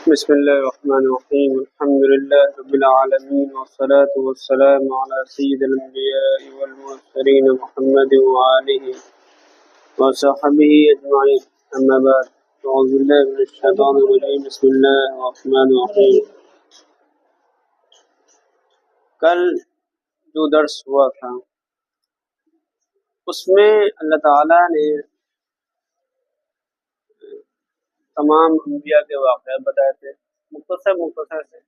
بسم الله الرحمن الرحيم الحمد لله رب العالمين والصلاة والسلام على سيد الأنبياء والمرسلين محمد وآله وصحبه أجمعين أما بعد أعوذ بالله من الشيطان الرجيم بسم الله الرحمن الرحيم کل جو درس ہوا تھا اس میں اللہ تعالیٰ نے تمام انبیاء کے واقعات بتائے تھے مختصر سے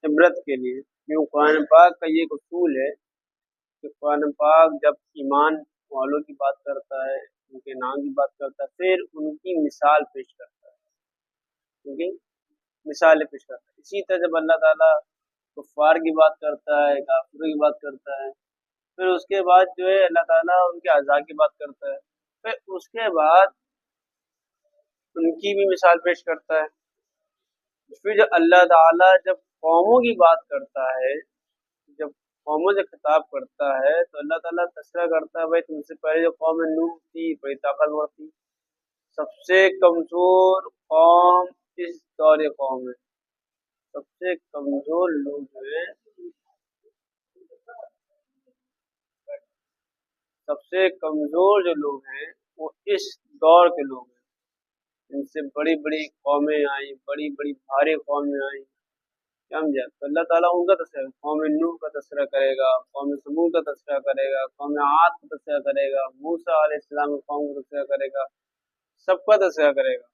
عبرت کے لیے، کیوں قرآن پاک کا یہ ایک اصول ہے کہ قرآن پاک جب ایمان والوں کی بات کرتا ہے، ان کے نام کی بات کرتا ہے، پھر ان کی مثال پیش کرتا ہے، مثالیں پیش کرتا ہے۔ اسی طرح جب اللہ تعالیٰ کفار کی بات کرتا ہے، کافروں کی بات کرتا ہے، پھر اس کے بعد جو ہے اللہ تعالیٰ ان کے عذاب کی بات کرتا ہے، پھر اس کے بعد ان کی بھی مثال پیش کرتا ہے۔ پھر جب اللہ تعالیٰ جب قوموں کی بات کرتا ہے، جب قوموں سے خطاب کرتا ہے تو اللہ تعالیٰ تذکرہ کرتا ہے، بھائی تم سے پہلے جو قوم نوح تھی بڑی طاقتور تھی، سب سے کمزور قوم اس دور قوم ہے، سب سے کمزور لوگ ہیں، سب سے کمزور جو لوگ ہیں وہ اس دور کے لوگ ہیں۔ ان سے بڑی بڑی قومیں آئیں، بڑی بڑی بھاری قومیں آئیں، سمجھا؟ تو اللہ تعالیٰ ان کا تذکرہ، قوم نوح کا تذکرہ کرے گا، قوم سمود کا تذکرہ کرے گا، قوم عاد کا تذکرہ کرے گا، موسیٰ علیہ السلام کی قوم کا تذکرہ کرے گا، سب کا تذکرہ کرے گا۔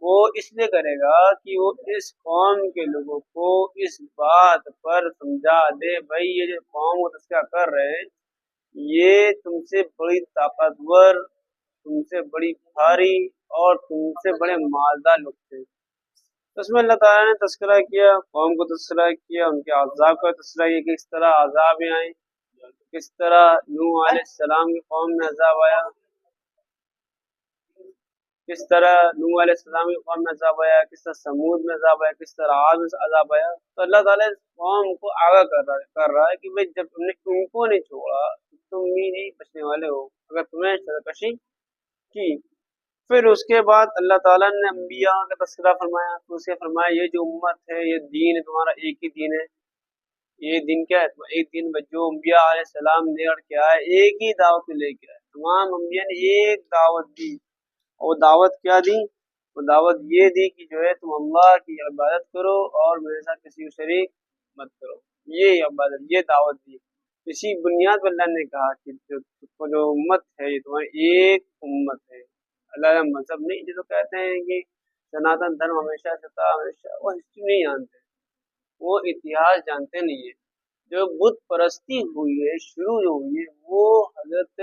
وہ اس لیے کرے گا کہ وہ اس قوم کے لوگوں کو اس بات پر سمجھا دے، بھائی یہ جو قوم کا تذکرہ کر رہے ہیں یہ تم سے بڑی طاقتور، تم سے بڑی بھاری اور تم سے بڑے مالدار لوگ تھے۔ اس میں اللہ تعالیٰ نے تذکرہ کیا، قوم کو تذکرہ کیا، ان کے عذاب کا تذکرہ کیا، کس طرح عذاب آئے، کس طرح نوح علیہ السلام کی قوم میں عذاب آیا، کس طرح نوح علیہ السلام کی قوم میں عذاب آیا، کس طرح سمود میں عذاب آیا، کس طرح عاد میں عذاب آیا۔ تو اللہ تعالیٰ اس قوم کو آگاہ کر رہا ہے کہ بھائی جب تم نے ان کو نہیں چھوڑا تم بھی نہیں بچنے والے ہو اگر تمہیں سرکشی کی۔ پھر اس کے بعد اللہ تعالیٰ نے انبیاء کا تذکرہ فرمایا، تو اسے فرمایا یہ جو امت ہے، یہ دین ہے تمہارا، ایک ہی دین ہے۔ یہ دین کیا ہے؟ ایک دین جو انبیاء علیہ السلام لے کر کے آئے، ایک ہی دعوت لے کے آئے، تمام انبیاء نے ایک دعوت دی۔ اور دعوت کیا دی؟ وہ دعوت یہ دی کہ جو ہے تم اللہ کی عبادت کرو اور میرے ساتھ کسی کو شریک مت کرو، یہ عبادت، یہ دعوت دی۔ اسی بنیاد پر اللہ نے کہا کہ جو امت ہے یہ تمہاری ایک امت ہے، اللہ کا مذہب نہیں۔ جو کہتے ہیں کہ سناتن دھرم ہمیشہ سے تھا، ہمیشہ، وہ ہسٹری نہیں جانتے، وہ اتہاس جانتے نہیں ہے۔ جو بت پرستی ہوئی ہے، شروع جو ہوئی ہے، وہ حضرت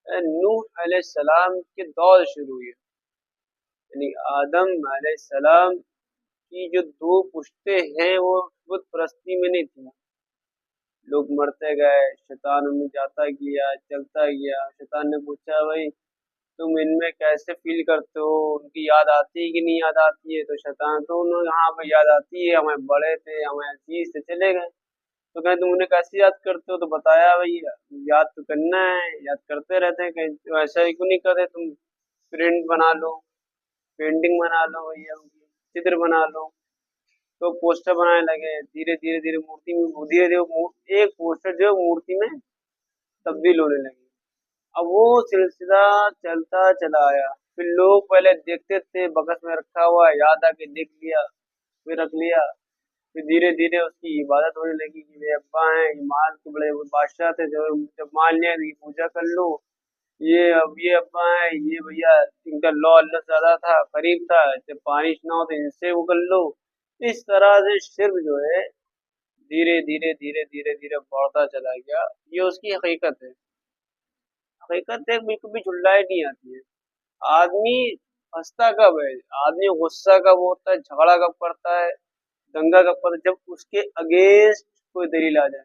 نوح علیہ السلام کے دور شروع ہوئی ہے، یعنی آدم علیہ السلام کی جو دو پشتیں ہیں وہ بت پرستی میں نہیں تھی۔ لوگ مرتے گئے، شیطان ان میں جاتا گیا، چلتا گیا۔ شیطان نے پوچھا بھائی تم ان میں کیسے فیل کرتے ہو، ان کی یاد آتی ہے کہ نہیں یاد آتی ہے؟ تو شیطان تو انہوں یہاں پہ یاد آتی ہے، ہمیں بڑے تھے، ہمیں عزیز سے چلے گئے۔ تو کہیں تم انہیں کیسے یاد کرتے ہو؟ تو بتایا بھائی یاد تو کرنا ہے، یاد کرتے رہتے ہیں، کہیں ایسا ہی کیوں نہیں کرتے، تم پرنٹ بنا لو، پینٹنگ بنا لو، یا چتر بنا لو۔ تو پوسٹر بنانے لگے، دھیرے دھیرے مورتی میں، دھیرے دھیرے ایک پوسٹر جو مورتی میں تبدیل ہونے لگی۔ اب وہ سلسلہ چلتا چلا آیا، پھر لوگ پہلے دیکھتے تھے، بکس میں رکھا ہوا، یاد آ کے دیکھ لیا، پھر رکھ لیا، پھر دھیرے دھیرے اس کی عبادت ہونے لگی کہ میرے ابا ہیں، ایمان کے بڑے بادشاہ تھے، جو جب مان لیا کہ پوجا کر لو، یہ ابا ہیں، یہ بھیا ان کا لو اللہ سے زیادہ تھا، قریب تھا، جب بارش نہ ہو تو ان سے وہ کر لو۔ اس طرح سے شرک جو ہے دھیرے دھیرے بڑھتا چلا گیا۔ یہ اس کی حقیقت ہے۔ حقیقت ہے بالکل بھی جھلائی نہیں آتی ہے۔ آدمی ہنستا کب ہے، آدمی غصہ کب ہوتا ہے، جھگڑا کب کرتا ہے، دنگا کب کرتا ہے؟ جب اس کے اگینسٹ کوئی دلیل آ جائے۔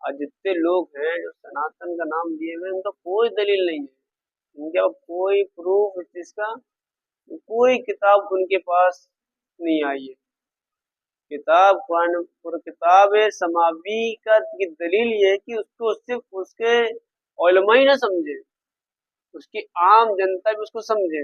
آج جتنے لوگ ہیں جو سناتن کا نام لیے ہوئے، ان کا کوئی دلیل نہیں ہے، ان کے پاس کوئی پروف اس چیز کا، کوئی کتاب ان کے پاس نہیں آئی ہے۔ کتاب قرآن کتاب سماوی کا کی دلیل یہ ہے کہ اس کو صرف اس کے علماء ہی نہ سمجھے، اس کی عام جنتا بھی اس کو سمجھے۔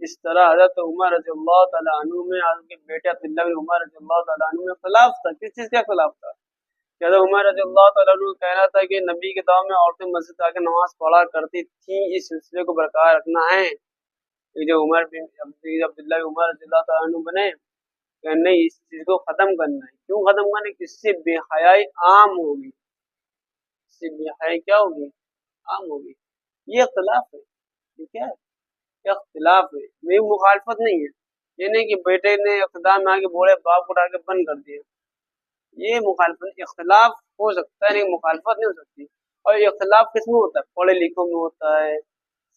جس طرح حضرت عمر رضی اللہ تعالیٰ عنہ میں حضرت کے بیٹے عبداللہ بن عمر رضی اللہ تعالیٰ عنہ میں خلاف تھا. کس چیز کا خلاف تھا؟ کہ حضرت عمر رضی اللہ تعالیٰ عنہ کا کہنا تھا کہ نبی کے دور میں عورتیں مسجد آ کے نماز پڑھا کرتی تھیں، اس سلسلے کو برقرار رکھنا ہے. جو عبداللہ بن عمر رضی اللہ تعالیٰ عنہ بنے کہ نہیں، اس چیز کو ختم کرنا ہے. کیوں ختم کرنا ہے؟ اس سے بے حیائی عام ہوگی. اس سے بے حیائی کیا ہوگی؟ عام ہوگی. یہ اختلاف ہے. ٹھیک ہے، یہ اختلاف ہے، میری مخالفت نہیں ہے. یہ نہیں کہ بیٹے نے اقتدار میں آ کے بوڑھے باپ کو اٹھا کے بند کر دیا. یہ مخالفت، اختلاف ہو سکتا ہے لیکن مخالفت نہیں ہو سکتی. اور یہ اختلاف کس میں ہوتا ہے؟ پڑھے لکھوں میں ہوتا ہے،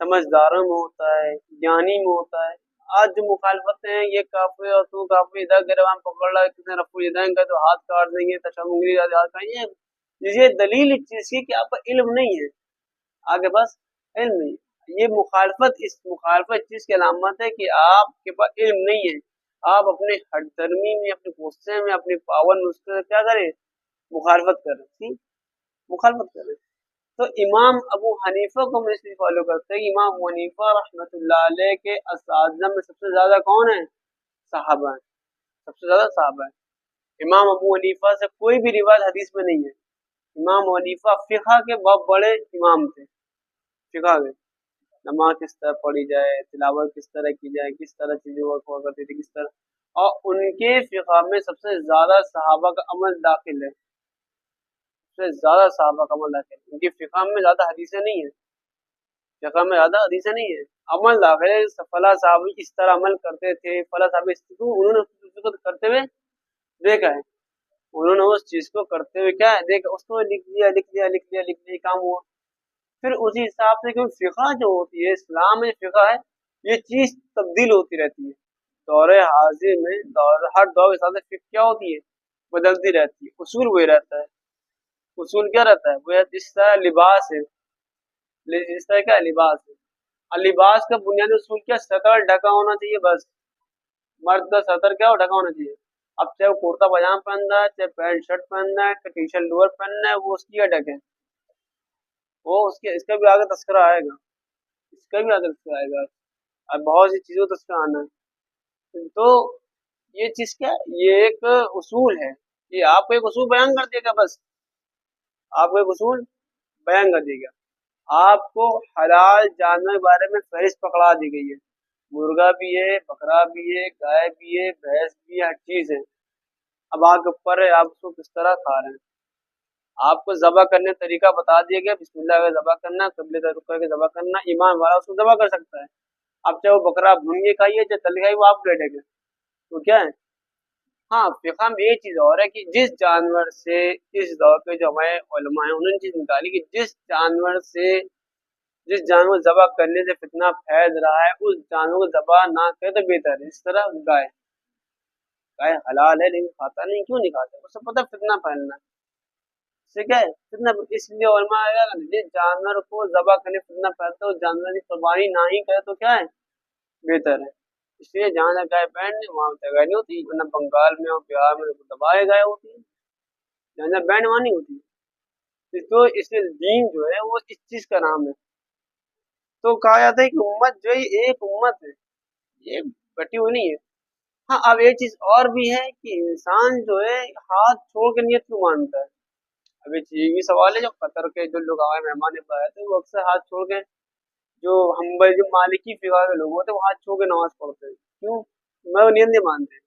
سمجھداروں میں ہوتا ہے، جانی میں ہوتا ہے. آج جو مخالفتیں ہیں، یہ کافی اور تو کافی، ادھر گربان پکڑ رہا ہے، کسی نے رفع الیدین کا تو ہاتھ کاٹ دیں گے، تشنگری ہاتھ کاٹ. یہ دلیل اس چیز کی کہ آپ کا علم نہیں ہے، آگے بس علم نہیں ہے. یہ مخالفت، اس مخالفت چیز کی علامت ہے کہ آپ کے پاس علم نہیں ہے. آپ اپنے ہٹ درمی میں، اپنے غصے میں، اپنی پاور میں اس سے کیا کریں؟ مخالفت کریں. مخالفت کریں. تو امام ابو حنیفہ کو ہم اس لیے فالو کرتے ہیں. امام ابو حنیفہ رحمۃ اللہ علیہ کے اساتذہ میں سب سے زیادہ کون ہیں؟ صحابہ ہیں. سب سے زیادہ صحابہ ہیں. امام ابو حنیفہ سے کوئی بھی روایت حدیث میں نہیں ہے. امام ابو حنیفہ فقہ کے بہت بڑے امام تھے. فقہ کے نماز کس طرح پڑھی جائے، تلاوت کس طرح کی جائے، کس طرح چیزیں ہوا کرتی تھی، کس طرح. اور ان کے فقہ میں سب سے زیادہ صحابہ کا عمل داخل ہے. سب سے زیادہ صحابہ کا عمل داخل ہے. ان کی فقہ میں زیادہ حدیثیں نہیں ہیں. فقہ میں زیادہ حدیثیں نہیں ہیں، عمل داخل ہے. فلاں صحابی اس طرح عمل کرتے تھے، فلاں صحابی انہوں نے اس کو کرتے ہوئے دیکھا ہے. انہوں نے اس چیز کو کرتے ہوئے کیا ہے دیکھا، اس کو لکھ لیا کام ہوا. پھر اسی حساب سے کیونکہ فقہ جو ہوتی ہے، اسلام میں فقہ ہے، یہ چیز تبدیل ہوتی رہتی ہے. دور حاضر میں ہر دور کے ساتھ فقہ کیا ہوتی ہے؟ بدلتی رہتی ہے. اصول وہی رہتا ہے. اصول کیا رہتا ہے؟ وہ جس طرح لباس ہے، جس طرح کیا لباس ہے. اور لباس کا بنیادی اصول کیا؟ سطر ڈھکا ہونا چاہیے. بس مرد کا سطر کیا ہو؟ ڈھکا ہونا چاہیے. اب چاہے وہ کرتا پاجامہ پہننا ہے، چاہے پینٹ شرٹ پہننا ہے، چاہے ٹی شرٹ لوور پہننا ہے، وہ اس کی ڈھکے. وہ اس کا بھی آگے تذکرہ آئے گا. اس کا بھی آگے تذکرہ آئے گا. اور بہت سی چیزوں تذکرہ آنا ہے. تو یہ چیز کیا ہے؟ یہ ایک اصول ہے. یہ آپ کو ایک اصول بیان کر دے گا. بس آپ کو ایک اصول بیان کر دے گا. آپ کو حلال جانور کے بارے میں فہرست پکڑا دی گئی ہے. مرغا بھی ہے، بکرا بھی ہے، گائے بھی ہے، بھینس بھی ہے، ہر چیز ہے. اب آپ کے اوپر ہے آپ اس کو کس طرح کھا رہے ہیں. آپ کو ذبح کرنے کا طریقہ بتا دیا گیا. بسم اللہ کا ذبح کرنا، قبلے کا رخ کر کے ذبح کرنا. ایمان والا اس کو ذبح کر سکتا ہے. اب چاہے وہ بکرا بھون کے کھائیے، چاہے تل کے کھائیے، وہ آپ کو لے گا. تو کیا ہے؟ ہاں، فقہ میں یہ چیز اور ہے کہ جس جانور سے اس دور کے جو ہمارے علماء ہیں انہوں نے چیز نکالی کہ جس جانور ذبح کرنے سے فتنہ پھیل رہا ہے، اس جانور کو ذبح نہ کرے تو بہتر ہے. اس طرح گائے حلال ہے لیکن کھاتا نہیں. کیوں نہیں کھاتا؟ اسے پتہ فتنہ پھیلنا ہے. اس سے کیا ہے؟ فتنہ. اس لیے علماء جس جانور کو ذبح کرنے فتنہ پھیلتا ہے اس جانور کی قربانی نہ ہی کرے تو کیا ہے؟ بہتر ہے. اس لیے جہاں جہاں گائے بینڈ وہاں گائے نہیں ہوتی، ورنہ بنگال میں اور بہار میں دبائے گائے ہوتی ہیں. جہاں جہاں بینڈ وہاں نہیں ہوتی. تو اس لیے دین جو ہے وہ اس چیز کا نام ہے. تو کہا جاتا ہے کہ امت جو ہے ایک امت ہے، یہ بٹی ہوئی نہیں ہے. ہاں، اب ایک چیز اور بھی ہے کہ انسان جو ہے ہاتھ چھوڑ کے نیت کیوں مانتا ہے. اب یہ بھی سوال ہے. جو قطر کے جو لوگ آئے مہمان آئے تھے وہ اکثر ہاتھ چھوڑ کے، جو جو مالکی فقہ کے لوگ ہوتے ہیں وہ ہاتھ چھوڑ کے نماز پڑھتے ہیں. کیوں؟ میں وہ نیت نہیں مانتے.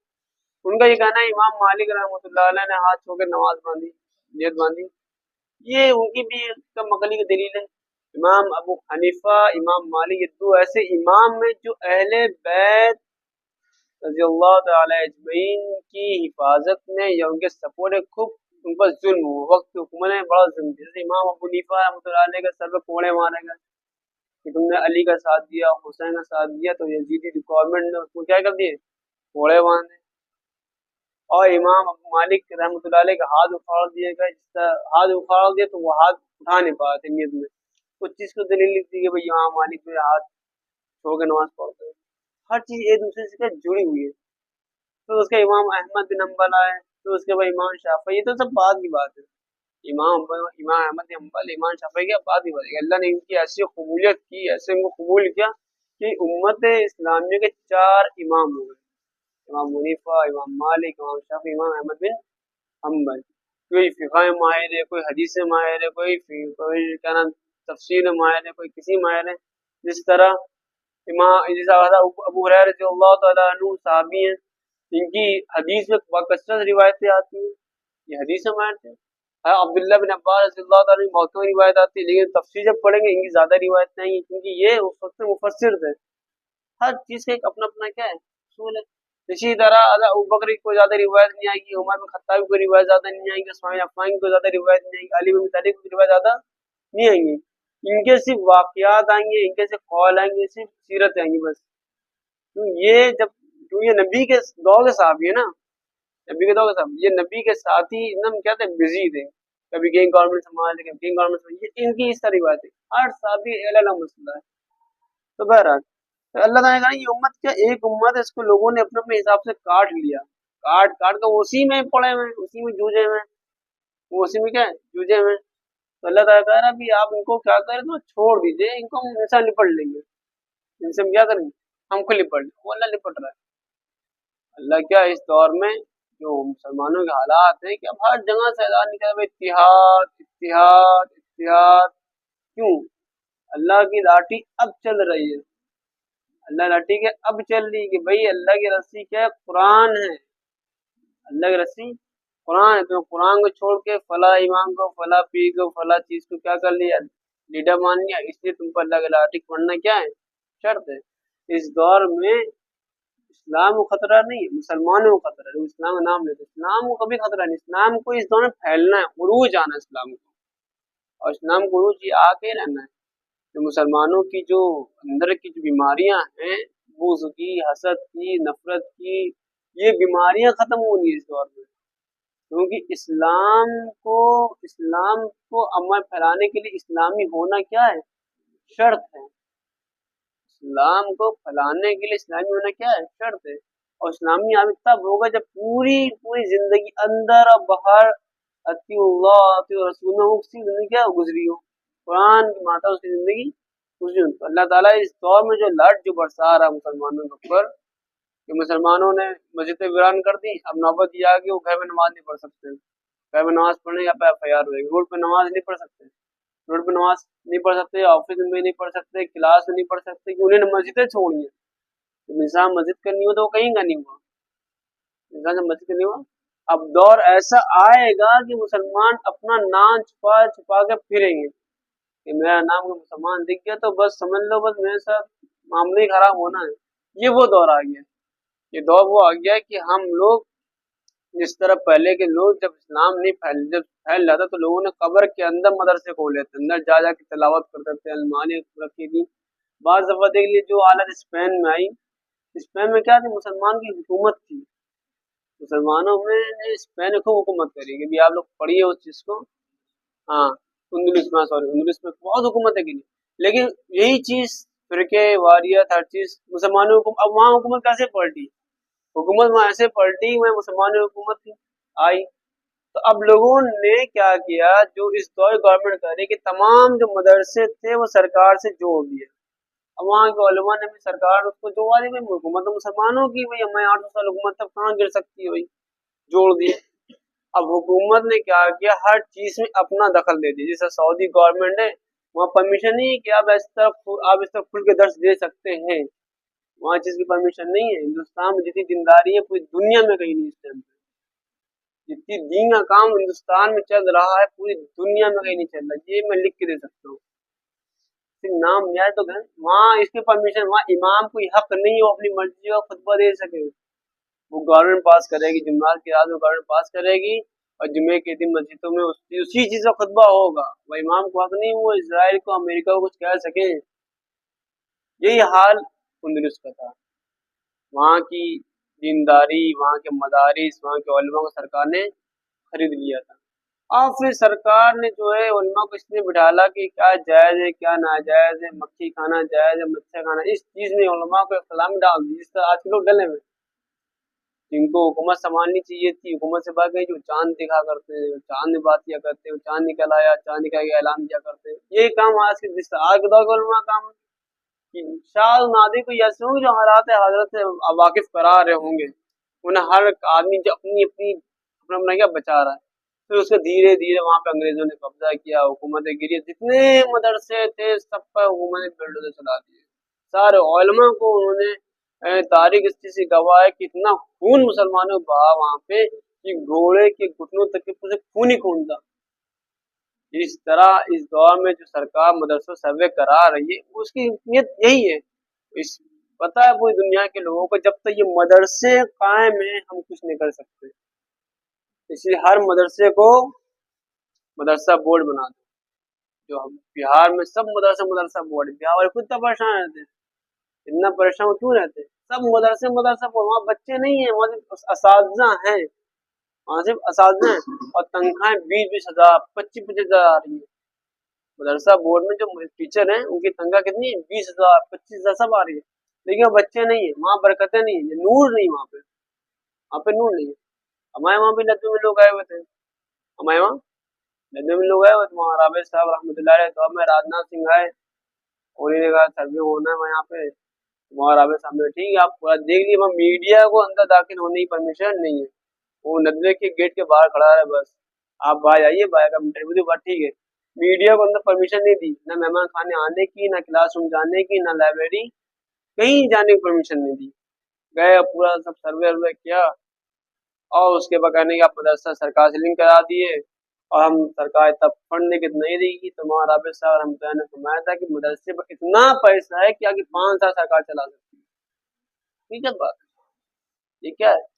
ان کا یہ کہنا ہے امام مالک رحمۃ اللہ علیہ نے ہاتھ چھوڑ کے نماز باندھی، نیت باندھی. یہ ان کی بھی مقلی کی دلیل ہے. امام ابو حنیفہ، امام مالک، یہ دو ایسے امام میں جو اہل بیت رضی اللہ تعالی اجمعین کی حفاظت میں یا ان کے سپورٹ خوب ان پر ظلم ہو. وقت کے حکومت نے بڑا ظلم کیا. جیسے امام ابو حنیفہ رحمۃ اللہ علیہ کے سر پہ کوڑے مارے گئے کہ تم نے علی کا ساتھ دیا، حسین کا ساتھ دیا، تو یزیدی گورنمنٹ نے اس کو کیا کر دیے؟ کوڑے باندھے. اور امام ابو مالک رحمۃ اللہ علیہ کا ہاتھ اکھاڑ دیے گئے. جس طرح ہاتھ اکھاڑ دیا تو وہ ہاتھ اٹھا نہیں پا رہے تھے نیت میں. کچھ چیز کو دلیل لکھتی کہ بھائی امام مالک جو ہاتھ چھوڑ کے نماز پڑھتے ہیں. ہر چیز ایک دوسرے سے جڑی ہوئی ہے. تو اس کے امام احمد بن حنبل آئے، تو اس کے بعد امام شافعی. یہ تو سب بعد کی بات ہے. امام احمد بن حنبل، امام شافعی کی بات کی بات ہے. اللہ نے ان کی ایسی قبولیت کی، ایسے ان کو قبول کیا کہ امت اسلامیہ کے 4 امام ہوئے، امام منیفہ، امام مالک، امام شافعی، امام احمد بن حنبل۔ کوئی فقہ میں ماہر ہے، کوئی حدیث میں ماہر ہے، کوئی کیا نام تفسیر میں ماہر ہے، کوئی کسی ماہر ہے۔ جس طرح ابو ہریرہ رضی اللہ تعالیٰ عنہ صحابی ہیں، ان کی حدیث میں بکثرت روایتیں آتی ہیں، یہ حدیث میں ماہر تھے۔ عبداللہ بن عباس رضی اللہ تعالیٰ عنہ بہت روایت آتی ہے، لیکن تفسیر جب پڑھیں گے ان کی زیادہ روایت نہیں ہے، کیونکہ یہ اس وقت مفسر تھے۔ ہر چیز کا ایک اپنا اپنا کیا ہے اصول ہے۔ اسی طرح ابوبکر کو زیادہ روایت نہیں آئے گی، عمر بن خطاب کو روایت زیادہ نہیں آئے گی، عثمان بن عفان کو زیادہ روایت نہیں آئے گی، علی بن ابی طالب کو روایت زیادہ نہیں آئیں گی۔ ان کے صرف واقعات آئیں گے، ان کے صرف قول آئیں گے، صرف سیرت آئیں گی بس۔ یہ نبی کے دور کے صحابی ہے نا، نبی کے دور کے صحابی، یہ نبی کے ساتھ ہی نم کیا تھے، بزی تھے، کبھی کہیں گورنمنٹ سنبھال، کبھی کہیں گورنمنٹ سنبھال، ان کی اس طرح بات ہے، ہر صحابی الگ مسئلہ ہے۔ تو بہرحال اللہ تعالیٰ نے کہا یہ امت کیا ایک امت ہے، اس کو لوگوں نے اپنے اپنے حساب سے کاٹ لیا، کاٹ کر اسی میں پڑے ہوئے، اسی میں جوجے ہوئے، وہ اسی میں کیا ہے جوجے ہوئے۔ تو اللہ تعالیٰ کہہ رہا ہے ابھی آپ ان کو کیا کریں تو چھوڑ دیجئے، ان کو ہم ان سے نپٹ لیں گے، ان سے ہم کیا کریں گے، ہم کو نپٹ لیں، وہ اللہ نپٹ رہا ہے۔ اللہ کیا اس دور میں جو مسلمانوں کے حالات ہیں کہ اب ہر جگہ سے اعلان نکلا ہے اتحاد اتحاد اتحاد، کیوں؟ اللہ کی لاٹھی اب چل رہی ہے، اللہ لاٹھی کے اب چل رہی کہ بھئی اللہ کی رسی کیا ہے، قرآن ہے، اللہ کی رسی قرآن ہے۔ تو قرآن کو چھوڑ کے فلاں امام کو، فلاں پیر کو، فلاں چیز کو کیا کر لیا، لیڈر مان لیا، اس لیے تم پر اللہ کی لاٹھی پڑھنا کیا ہے، شرط ہے۔ اس دور میں اسلام کو خطرہ نہیں ہے، مسلمانوں کو خطرہ ہے، اسلام کا نام لیتے، اسلام کو کبھی خطرہ نہیں، اسلام کو اس دور میں پھیلنا ہے، عروج آنا ہے اسلام کو، اور اسلام کو عروج یہ آ کے رہنا ہے۔ جو مسلمانوں کی جو اندر کی جو بیماریاں ہیں، بغض کی، حسد کی، نفرت کی، یہ بیماریاں ختم ہونی ہے اس دور میں، کیونکہ اسلام کو عمل پھیلانے کے لیے اسلامی ہونا کیا ہے، شرط ہے۔ اسلام کو پھیلانے کے لیے اسلامی ہونا کیا ہے، شرط ہے۔ اور اسلامی عامل تب ہوگا جب پوری زندگی اندر اور باہر اطیع اللہ اطیع رسول اس کی زندگی کیا گزری ہو، قرآن کی ماتا اس کی زندگی گزری ہو۔ تو اللہ تعالیٰ اس دور میں جو لٹ جو برسا رہا مسلمانوں کے اوپر کہ مسلمانوں نے مسجد ویران کر دی، اب نوبت یہ آ کہ وہ گھر میں نماز نہیں پڑھ سکتے، گھر میں نماز پڑھنے یا ایف آئی آر ہوئے گی، روڈ پہ نماز نہیں پڑھ سکتے، روڈ پہ نماز نہیں پڑھ سکتے، آفس میں نہیں پڑھ سکتے، کلاس میں نہیں پڑھ سکتے، کہ انہیں مسجدیں چھوڑی ہیں۔ جب انسان مسجد کا نہیں ہوا تو وہ کہیں کا نہیں ہوا، انسان جب مسجد کا نہیں ہوا۔ اب دور ایسا آئے گا کہ مسلمان اپنا نام چھپا چھپا کے پھریں گے کہ میرا نام کوئی مسلمان دکھ گیا تو بس سمجھ لو بس میرے ساتھ معاملے خراب ہونا ہے۔ یہ وہ دور آ گیا، یہ دور وہ آ گیا کہ ہم لوگ جس طرح پہلے کے لوگ جب اسلام نہیں جب پھیل جاتا تو لوگوں نے قبر کے اندر مدرسے کھولے تھے، اندر جا جا کے تلاوت کرتے تھے، المانی رکھی تھی۔ بعض دفعہ دیکھ لیجیے جو حالت اسپین میں آئی، اسپین میں کیا تھی، مسلمان کی حکومت تھی، مسلمانوں میں اسپین کو حکومت کری کہ آپ لوگ پڑھیے اس چیز کو، ہاں اندلس میں بہت حکومت ہے کی، لیکن یہی چیز فرقے واریت ہر چیز مسلمانوں کو، اب وہاں حکومت کیسے پلٹی، حکومت وہاں ایسے پلٹی، میں مسلمانوں کی حکومت تھی آئی۔ تو اب لوگوں نے کیا کیا، جو اس دور گورنمنٹ کر رہی کہ تمام جو مدرسے تھے وہ سرکار سے جوڑ دیے، اب وہاں کے علماء نے بھی سرکار اس کو جوڑا دی، بھائی حکومت تو مسلمانوں کی، بھائی ہمیں 800 سال حکومت تب کہاں گر سکتی ہے، بھائی جوڑ دیے۔ اب حکومت نے کیا کیا، ہر چیز میں اپنا دخل دے دیا، جیسے سعودی گورنمنٹ ہے وہاں پرمیشن نہیں ہے کہ آپ اس طرح کھل کے درس دے سکتے ہیں، وہاں چیز کی پرمیشن نہیں ہے۔ ہندوستان میں جتنی دینداری ہے پوری دنیا میں کہیں نہیں، اس ٹائم پہ جتنی دین کا کام ہندوستان میں چل رہا ہے پوری دنیا میں کہیں نہیں چل رہا، یہ میں لکھ کے دے سکتا ہوں، صرف نام لیا تو وہاں اس کی پرمیشن، وہاں امام کو حق نہیں ہے وہ اپنی مرضی کا خطبہ دے سکے، وہ گورنمنٹ پاس کرے گی، جمعرات کی رات میں گورنمنٹ پاس کرے گی اور جمعے کے دن مسجدوں میں اسی چیز کا خطبہ ہوگا، وہ امام کو حق نہیں وہ اسرائیل کو امریکہ کو کچھ کہہ سکیں۔ یہی حال اندلس کا تھا، وہاں کی دینداری، وہاں کے مدارس، وہاں کے علماء کو سرکار نے خرید لیا تھا، اور پھر سرکار نے جو ہے علماء کو اس لیے بٹھالا کہ کیا جائز ہے کیا ناجائز ہے، مکھی کھانا جائز ہے، مچھر کھانا، اس چیز میں علماء کو اختلاف ڈال دی، جس طرح آج کے لوگ ڈلے ہوئے، جن کو حکومت سنبھالنی چاہیے تھی حکومت سے بات گئی، جو چاند دکھا کرتے ہیں، چاند میں بات کیا کرتے ہیں، چاند نکل آیا، چاند نکل کے اعلان کیا کرتے ہیں، یہ کام آج کے دور کے علماء کام ہے۔ کہ شاید نادی کو ایسے ہوں گے جو حالات حضرت سے واقف کرا رہے ہوں گے، انہیں ہر آدمی جو اپنی اپنی اپنا کیا بچا رہا ہے، پھر اس کے دھیرے دھیرے وہاں پہ انگریزوں نے قبضہ کیا، حکومتیں گری، جتنے مدرسے تھے سب پر حکومت بلڈوزر چلا دیے، سارے علماء کو انہوں نے تاریخ اس چیز سے گواہ ہے کہ اتنا خون مسلمانوں کو بہا وہاں پہ کہ گھوڑے کے گھٹنوں تک کے پورے خون ہی خون تھا۔ اس طرح اس دور میں جو سرکار مدرسوں سروے کرا رہی ہے اس کی نیت یہی ہے، اس پتہ ہے پوری دنیا کے لوگوں کو جب تک یہ مدرسے قائم ہیں ہم کچھ نہیں کر سکتے، اس لیے ہر مدرسے کو مدرسہ بورڈ بنا دو۔ جو ہم بہار میں سب مدرسہ بورڈ، بہار والے خود اتنا پریشان رہتے ہیں، اتنا پریشان کیوں رہتے ہیں؟ سب مدرسہ بورڈ، وہاں بچے نہیں ہیں، وہاں صرف اساتذہ ہیں، وہاں صرف اساتذہ ہیں، اور تنخواہیں 20,000 25,000 آ رہی ہے۔ مدرسہ بورڈ میں جو ٹیچر ہیں ان کی تنخواہ کتنی ہے؟ 20,000 25,000 سب آ رہی ہے، لیکن وہاں بچے نہیں ہیں، وہاں برکتیں نہیں ہیں، نور نہیں، وہاں پہ نور نہیں ہے۔ ہمارے وہاں بھی ندوے میں لوگ آئے ہوئے تھے، ہمارے وہاں ندوے میں لوگ آئے ہوئے تھے، وہاں رابع صاحب رحمۃ اللہ علیہ، تو میں راجناتھ سنگھ آئے، انہوں نے کہا سروے ہونا ہے یہاں پہ، وہاں رابع صاحب نے ٹھیک ہے آپ پورا دیکھ لیے، وہاں میڈیا کو اندر داخل ہونے کی پرمیشن نہیں ہے، وہ ندوے کے گیٹ کے باہر کھڑا ہے، بس آپ باہر آئیے، باہر کا انٹرویو دی، بات ٹھیک ہے۔ میڈیا کو اندر پرمیشن نہیں دی، نہ مہمان خانے آنے کی، نہ کلاس روم جانے کی، نہ لائبریری کہیں جانے کی پرمیشن نہیں دی، گئے پورا سب سروے کیا، اور اس کے بعد کہنے کہ آپ مدرسہ سرکار سے لنک کرا دیے، اور ہم سرکار تب فنڈ کے نہیں دے گی، تو وہاں رابع صاحب رحمۃ اللہ نے فرمایا تھا کہ مدرسے پر اتنا پیسہ ہے کہ آگے 5 سال سرکار چلا سکتی ہے۔ ٹھیک ہے بات، یہ کیا ہے؟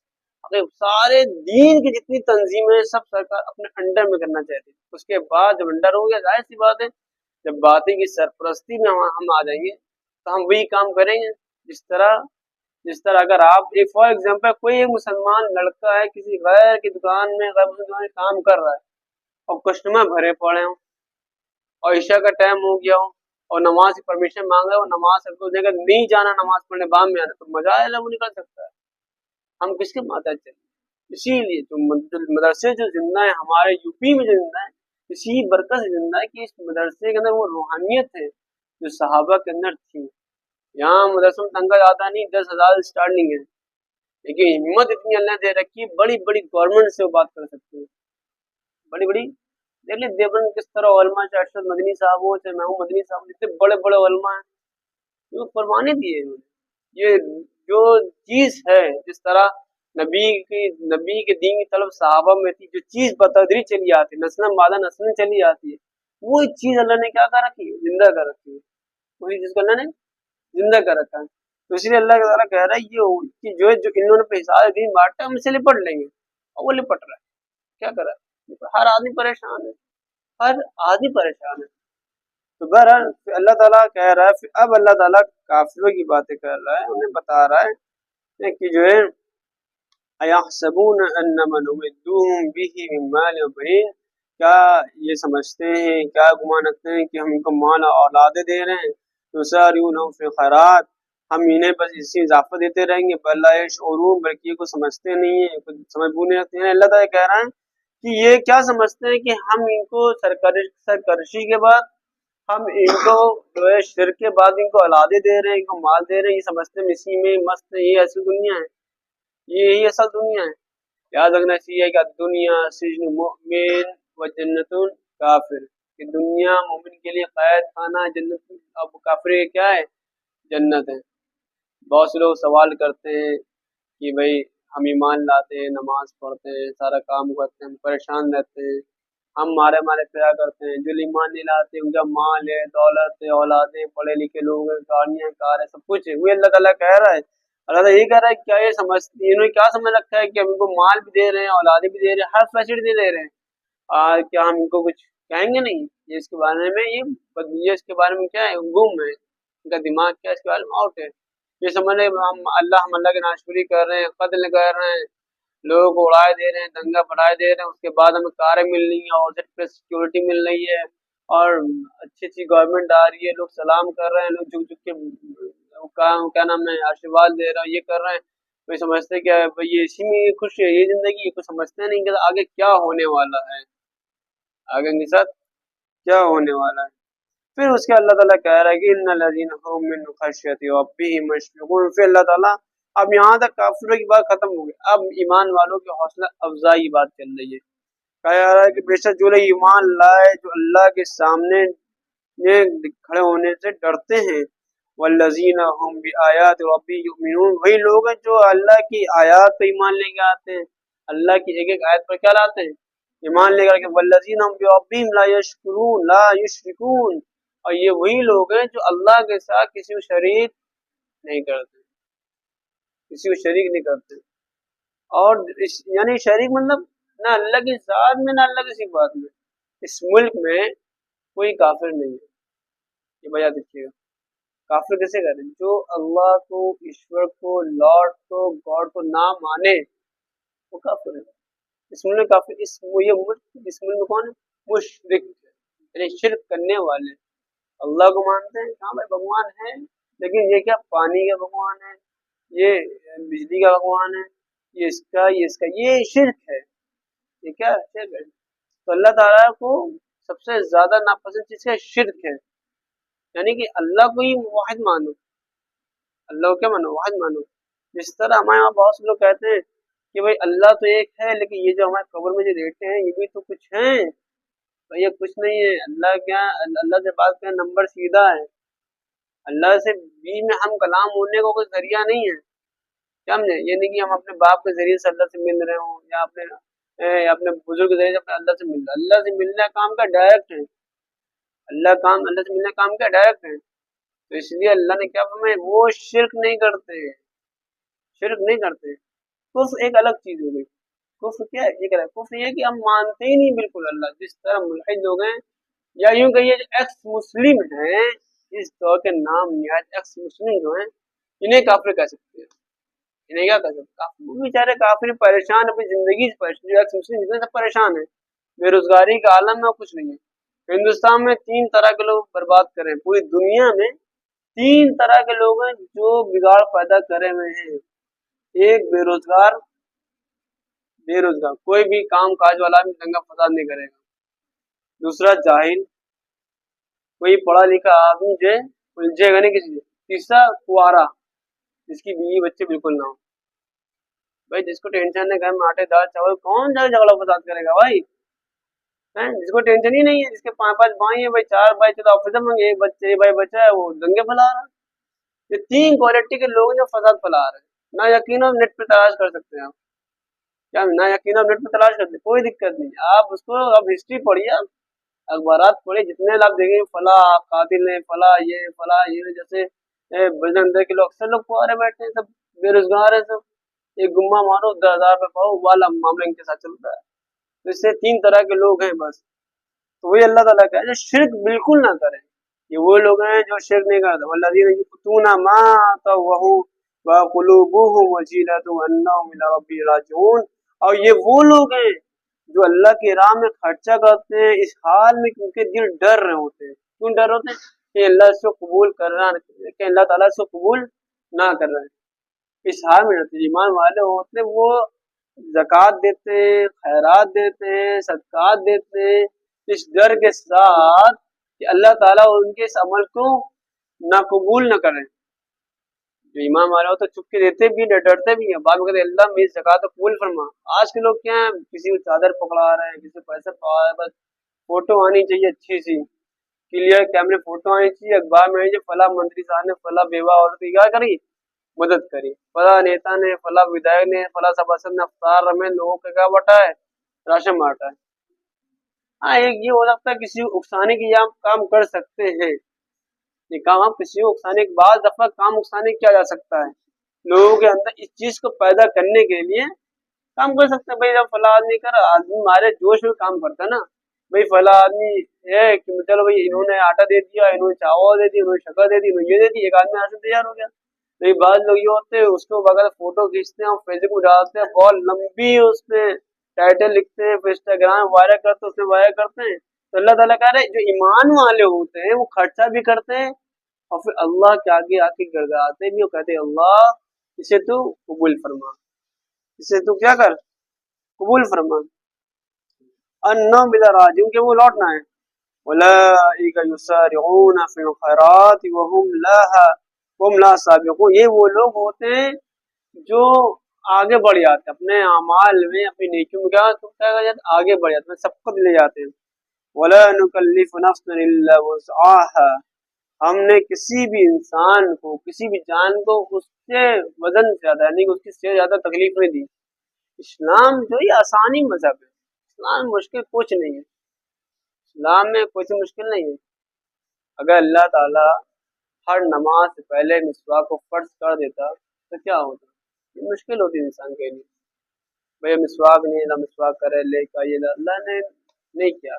اگر سارے دین کی جتنی تنظیمیں سب سرکار اپنے انڈر میں کرنا چاہتی ہے، اس کے بعد جب انڈر ہو گیا ظاہر سی بات ہے جب باتیں کی سرپرستی میں ہم آ جائیں گے تو ہم وہی کام کریں گے، جس طرح اگر آپ ایک فار ایگزامپل کوئی ایک مسلمان لڑکا ہے کسی غیر کی دکان میں غیر مسلم دکان میں کام کر رہا ہے اور کسٹمر بھرے پڑے ہوں اور عشاء کا ٹائم ہو گیا ہو اور نماز کی پرمیشن مانگ رہے ہو، نماز کو دے کر نہیں جانا، نماز پڑھنے بعد میں آنا، تو مزہ ہے وہ نکل سکتا ہے، ہم کس کے ماتحت چلیں؟ اسی لیے جو مدرسے جو زندہ ہیں ہمارے یو پی میں جو زندہ ہے اسی برکت سے زندہ ہے کہ اس مدرسے کے اندر وہ روحانیت ہے جو صحابہ کے اندر تھی۔ یہاں مدرسوں میں تنخواہ زیادہ نہیں، 10,000 اسٹارٹنگ ہے، لیکن ہمت اتنی اللہ دے رکھی ہے، بڑی بڑی گورنمنٹ سے وہ بات کر سکتے ہیں، بڑی بڑی دیکھ لیے دیوبند کس طرح علماء، چاہے ارشد مدنی صاحب ہو، چاہے محمود مدنی صاحب، اتنے بڑے بڑے علماء ہیں جو قربانی دیے انہوں نے۔ یہ جو چیز ہے جس طرح نبی کے دین کی طلب صحابہ میں تھی، جو چیز بتدریج چلی آتی، نسل بعد نسل چلی آتی ہے، وہی چیز اللہ نے کیا کر رکھی ہے؟ زندہ کر رکھی ہے، وہی چیز کو اللہ نے زندہ کر رکھا ہے۔ تو اس لیے اللہ تعالیٰ کہہ رہا ہے یہ کہ جو انہوں نے حساب دین بانٹا ہم سے لپٹ لیں گے، اور وہ لپٹ رہا ہے، کیا کر رہا ہے؟ ہر آدمی پریشان ہے، ہر آدمی پریشان ہے۔ تو بہرحال اللہ تعالیٰ کہہ رہا ہے، اب اللہ تعالیٰ کافروں کی باتیں کر رہا ہے، انہیں بتا رہا ہے کہ جو ہے اَيَحْسَبُونَ أَنَّمَا نُمِدُّهُم بِهِ مِن مَّالٍ وَبَنِينَ، کیا یہ سمجھتے ہیں، کیا گمان رکھتے ہیں کہ ہم ان کو مال اور اولادیں دے رہے ہیں؟ نُسَارِعُ لَهُمْ فِي الْخَيْرَاتِ، ہم انہیں بس اسی اضافہ دیتے رہیں گے، بل لا يَشْعُرُونَ، بلکہ یہ کو سمجھتے نہیں ہیں، کچھ سمجھ نہیں رکھتے ہیں۔ اللہ تعالیٰ کہہ رہا ہے کہ یہ کیا سمجھتے ہیں کہ ہم ان کو سرکرشی کے بعد، ہم ان کو جو ہے شرک کے بعد ان کو اولادیں دے رہے ہیں، ان کو مال دے رہے ہیں، یہ سمجھتے ہیں اسی میں مست ہے، یہ ایسی دنیا ہے، یہی اصل دنیا ہے۔ یاد رکھنا چاہیے کہ دنیا سجن مؤمن و جنت کافر، کہ دنیا مومن کے لیے قید خانہ، جنت اب کافر کے کیا ہے؟ جنت ہے۔ بہت سے لوگ سوال کرتے ہیں کہ بھئی ہم ایمان لاتے ہیں، نماز پڑھتے ہیں، سارا کام کرتے ہیں، ہم پریشان رہتے ہیں، ہم مارے پیار کرتے ہیں، جو ایمان نہیں لاتے ان کا مال ہے، دولت ہے، اولادیں، پڑھے لکھے لوگ ہیں، گاڑیاں، کار ہے، سب کچھ ہے، وہ اللہ تعالیٰ کہہ رہا ہے۔ اللہ تعالیٰ یہ کہہ رہا ہے کیا یہ سمجھتے، انہوں نے کیا سمجھ رکھا ہے کہ ہم ان کو مال بھی دے رہے ہیں، اولادیں بھی دے رہے ہیں، ہر فیسلٹی دے رہے ہیں، کیا ہم ان کو کچھ کہیں گے نہیں؟ یہ اس کے بارے میں یہ اس کے بارے میں کیا ہے؟ گم ہے، ان کا دماغ کیا اس کے بارے میں آؤٹ ہے۔ یہ سمجھ رہے ہم اللہ کی ناشکری کر رہے ہیں، قتل کر رہے ہیں، لوگوں کو اڑائے دے رہے ہیں، دنگا بڑھائے دے رہے ہیں، اس کے بعد ہمیں کاریں مل رہی ہیں اور سیکورٹی مل رہی ہے اور اچھی گورنمنٹ آ رہی ہے، لوگ سلام کر رہے ہیں، لوگ جھک کے کیا نام ہے آشیرواد دے رہا ہے، یہ کر رہے ہیں، کوئی سمجھتے کیا ہے بھئی یہ اسی میں خوش ہے، یہ زندگی، یہ کوئی سمجھتے نہیں کہ آگے کیا ہونے والا ہے، آگے کے ساتھ کیا ہونے والا ہے۔ پھر اس کے اللہ تعالیٰ کہہ رہا ہے کہ ان الذین هم من خشیۃ ربہم مشفقون. پھر اللہ تعالیٰ اب یہاں تک کافروں کی بات ختم ہو گئی، اب ایمان والوں کی حوصلہ افزائی بات چل رہی ہے. کہا جا رہا ہے کہ بے شک جو لوگ ایمان لائے، جو اللہ کے سامنے یہ کھڑے ہونے سے ڈرتے ہیں، والذین هم بآیات ربہم یؤمنون، وہی لوگ ہیں جو اللہ کی آیات پہ ایمان لے کے آتے ہیں، اللہ کی ایک ایک آیت پر کیا لاتے ہیں؟ ایمان لے کر کے. والذین هم بربہم لا یشکرون لا یشرکون، اور یہ وہی لوگ ہیں جو اللہ کے ساتھ کسی کو شریک نہیں کرتے، کسی کو شریک نہیں کرتے. اور یعنی شریک مطلب نہ اللہ کی ذات میں نہ اللہ کی صفات میں. اس ملک میں کوئی کافر نہیں ہے، یہ وجہ دیکھیے گا. کافر کیسے کریں؟ جو اللہ کو، ایشور کو، لارڈ کو، گاڈ کو نہ مانے وہ کافر ہے. اس ملک میں کافر، اس ملک میں کون ہے؟ مشرک، یعنی شرک کرنے والے. اللہ کو مانتے ہیں، ہاں بھائی بھگوان ہے، لیکن یہ کیا پانی کا بھگوان ہے، یہ بجلی کا بھگوان ہے، یہ اس کا یہ شرک ہے. یہ کیا شرک ہے؟ تو اللہ تعالیٰ کو سب سے زیادہ ناپسند چیز ہے شرک ہے. یعنی کہ اللہ کو ہی واحد مانو، اللہ کو کیا مانو؟ واحد مانو. جس طرح ہمارے یہاں بہت سے لوگ کہتے ہیں کہ بھائی اللہ تو ایک ہے، لیکن یہ جو ہمارے قبر میں جو لیٹے ہیں یہ بھی تو کچھ ہیں. تو یہ کچھ نہیں ہے. اللہ کیا، اللہ سے بات کرنا نمبر سیدھا ہے. اللہ سے بیچ میں ہم کلام ہونے کو کوئی ذریعہ نہیں ہے. سمجھے؟ یہ نہیں کہ ہم اپنے باپ کے ذریعے سے اللہ سے مل رہے ہوں، یا اپنے بزرگ کے ذریعے سے اپنے اللہ سے مل رہے. اللہ سے ملنے کا کام کا ڈائریکٹ ہے. اللہ سے ملنے کا کام کیا ڈائریکٹ ہے. تو اس لیے اللہ نے کیا فرمایا؟ وہ شرک نہیں کرتے، شرک نہیں کرتے. کفر ایک الگ چیز ہو گئی. کفر کیا ہے؟ ایک الگ کفر یہ ہے کہ ہم مانتے ہی نہیں بالکل اللہ. جس طرح ملحد لوگ ہیں، یا یوں کہیے جو ایکس مسلم ہیں، اس دور کے نام نہایت ایکس مسلم جو ہیں، انہیں کافر کہہ سکتے ہیں. انہیں کیا کہہ سکتے ہیں؟ وہ بیچارے کافر پریشان، اپنی زندگی سے پریشان. جو ایکس مسلم جتنے سب پریشان ہیں، بے روزگاری کا عالم میں کچھ نہیں ہے. ہندوستان میں 3 طرح کے لوگ برباد کریں، پوری دنیا میں 3 طرح کے لوگ ہیں جو بگاڑ پیدا کرے ہوئے ہیں. ایک بے روزگار، کوئی بھی کام کاج والا بھی دنگا فساد نہیں کرے گا. دوسرا جاہل، کوئی پڑھا لکھا آدمی جو الجھے گا نہیں کسی سے. تیسرا کوارا، جس کی بیوی بچے بالکل نہ ہو. بھائی جس کو ٹینشن ہے گھر میں آٹے دال چاول، کون جا جھگڑا فساد کرے گا بھائی؟ جس کو ٹینشن ہی نہیں ہے، جس کے 5 بھائی ہیں، بھائی 4 بھائی چلو آفیسر میں ایک بھائی بچہ ہے وہ دنگے پھیلا رہا ہے. یہ 3 کوالٹی کے لوگ جو فساد پھیلا رہے ہیں. نہ یقین نیٹ پہ تلاش کر سکتے ہیں آپ، کیا نہ یقین نیٹ پہ تلاش کرتے ہیں، کوئی دقت نہیں. آپ اس کو اب ہسٹری پڑھیے، اخبارات پڑھیے، جتنے آپ دیکھیں فلاں قاتل ہیں، فلاں یہ جیسے بجندر کے لوگ اکثر لوگ پوارے بیٹھے ہیں، سب بے روزگار ہے، سب ایک گما مارو 10,000 روپے پاؤ والا معاملہ ان کے ساتھ چلتا ہے. تو اس سے 3 طرح کے لوگ ہیں بس. تو وہی اللہ تعالیٰ کہا ہے شرک بالکل نہ کریں. یہ وہ لوگ ہیں جو شرک نہیں کرتے. والذین یؤتون ما آتوا وقلوبهم وجلۃ انہم الی ربہم راجعون. اور یہ وہ لوگ ہیں جو اللہ کی راہ میں خرچہ کرتے ہیں اس حال میں کہ ان کے دل ڈر رہے ہوتے ہیں. کیوں ڈر ہوتے ہیں؟ کہ اللہ اس کو قبول کر رہا ہے، کہ اللہ تعالیٰ اس کو قبول نہ کر رہا ہے. اس حال میں رہتے ایمان والے ہوتے ہیں، وہ زکوٰۃ دیتے ہیں، خیرات دیتے ہیں، صدقات دیتے ہیں، اس ڈر کے ساتھ کہ اللہ تعالیٰ ان کے اس عمل کو ناقبول نہ کریں. جو ایمان والے ہو تو چپ کے دیتے بھی ہیں، ڈرتے بھی ہیں. بعد میں کہتے ہیں اللہ میری زکوٰۃ قبول فرما. آج کے لوگ کیا ہیں، کسی کو چادر پکڑا رہے ہیں، کسی کو پیسے پکڑا رہے ہیں، بس فوٹو آنی چاہیے اچھی سی کلیئر کیمرے، فوٹو آنی چاہیے، اخبار میں جو فلاں منتری صاحب نے فلاں بیوہ عورت کی کیا کری، مدد کری، فلاں نیتا نے، فلاں ودھائک نے، فلاں سباسد نے افطار میں لوگوں کا کیا بٹا ہے، راشن بانٹا ہے. ہاں ایک یہ ہو سکتا ہے کسی کو اکسانے کی یہ کام کر سکتے ہیں، یہ کام آپ کسی کو اکسانے کے بعد دفعہ کام اکسانے کیا جا سکتا ہے، لوگوں کے اندر اس چیز کو پیدا کرنے کے لیے کام کر سکتے ہیں. بھائی جب فلاں آدمی آدمی مارے جوش میں کام کرتا ہے نا، بھائی فلاں آدمی ہے کہ چلو بھائی انہوں نے آٹا دے دیا، انہوں نے چاول دے دی، انہوں نے شکر دے دی، انہوں نے یہ دے دی، ایک آدمی آج تیار ہو گیا. تو بعض لوگ یہ ہوتے ہیں اس کو بغیر فوٹو کھینچتے ہیں اور فیس بک ڈالتے ہیں، بہت لمبی اس میں ٹائٹل لکھتے ہیں، پھر انسٹاگرام وائرل کرتے ہیں، اس میں وائرل کرتے ہیں. تو اللہ تعالیٰ کہہ رہے ہیں جو ایمان والے ہوتے ہیں وہ خرچہ بھی کرتے ہیں اور پھر اللہ کے آگے آ کے گڑگڑاتے بھی اور کہتے ہیں اللہ اسے تو قبول فرما، اسے تو کیا کر قبول فرما. انہم الی راجعون، کہ وہ لوٹنا ہے. اولئک یسارعون فی الخیرات وهم لا سابقون، یہ وہ لوگ ہوتے ہیں جو آگے بڑھ جاتے ہیں اپنے اعمال میں، اپنی نیکیوں میں، کیا آگے بڑھ جاتے ہیں، سبقت لے جاتے ہیں۔ ولا نکلف نفسا الا وسعها، ہم نے کسی بھی انسان کو، کسی بھی جان کو اس سے وزن زیادہ، یعنی اس کی سے زیادہ تکلیف نہیں دی۔ اسلام جو یہ آسانی مذہب ہے، اسلام مشکل کچھ نہیں ہے، اسلام میں کچھ مشکل نہیں ہے۔ اگر اللہ تعالیٰ ہر نماز سے پہلے مسواک کو فرض کر دیتا تو کیا ہوتا؟ یہ مشکل ہوتی ہے انسان کے لیے، بھئی مسواک نہیں، نہ مسواک کرے لے کا، یہ اللہ نے نہیں کیا،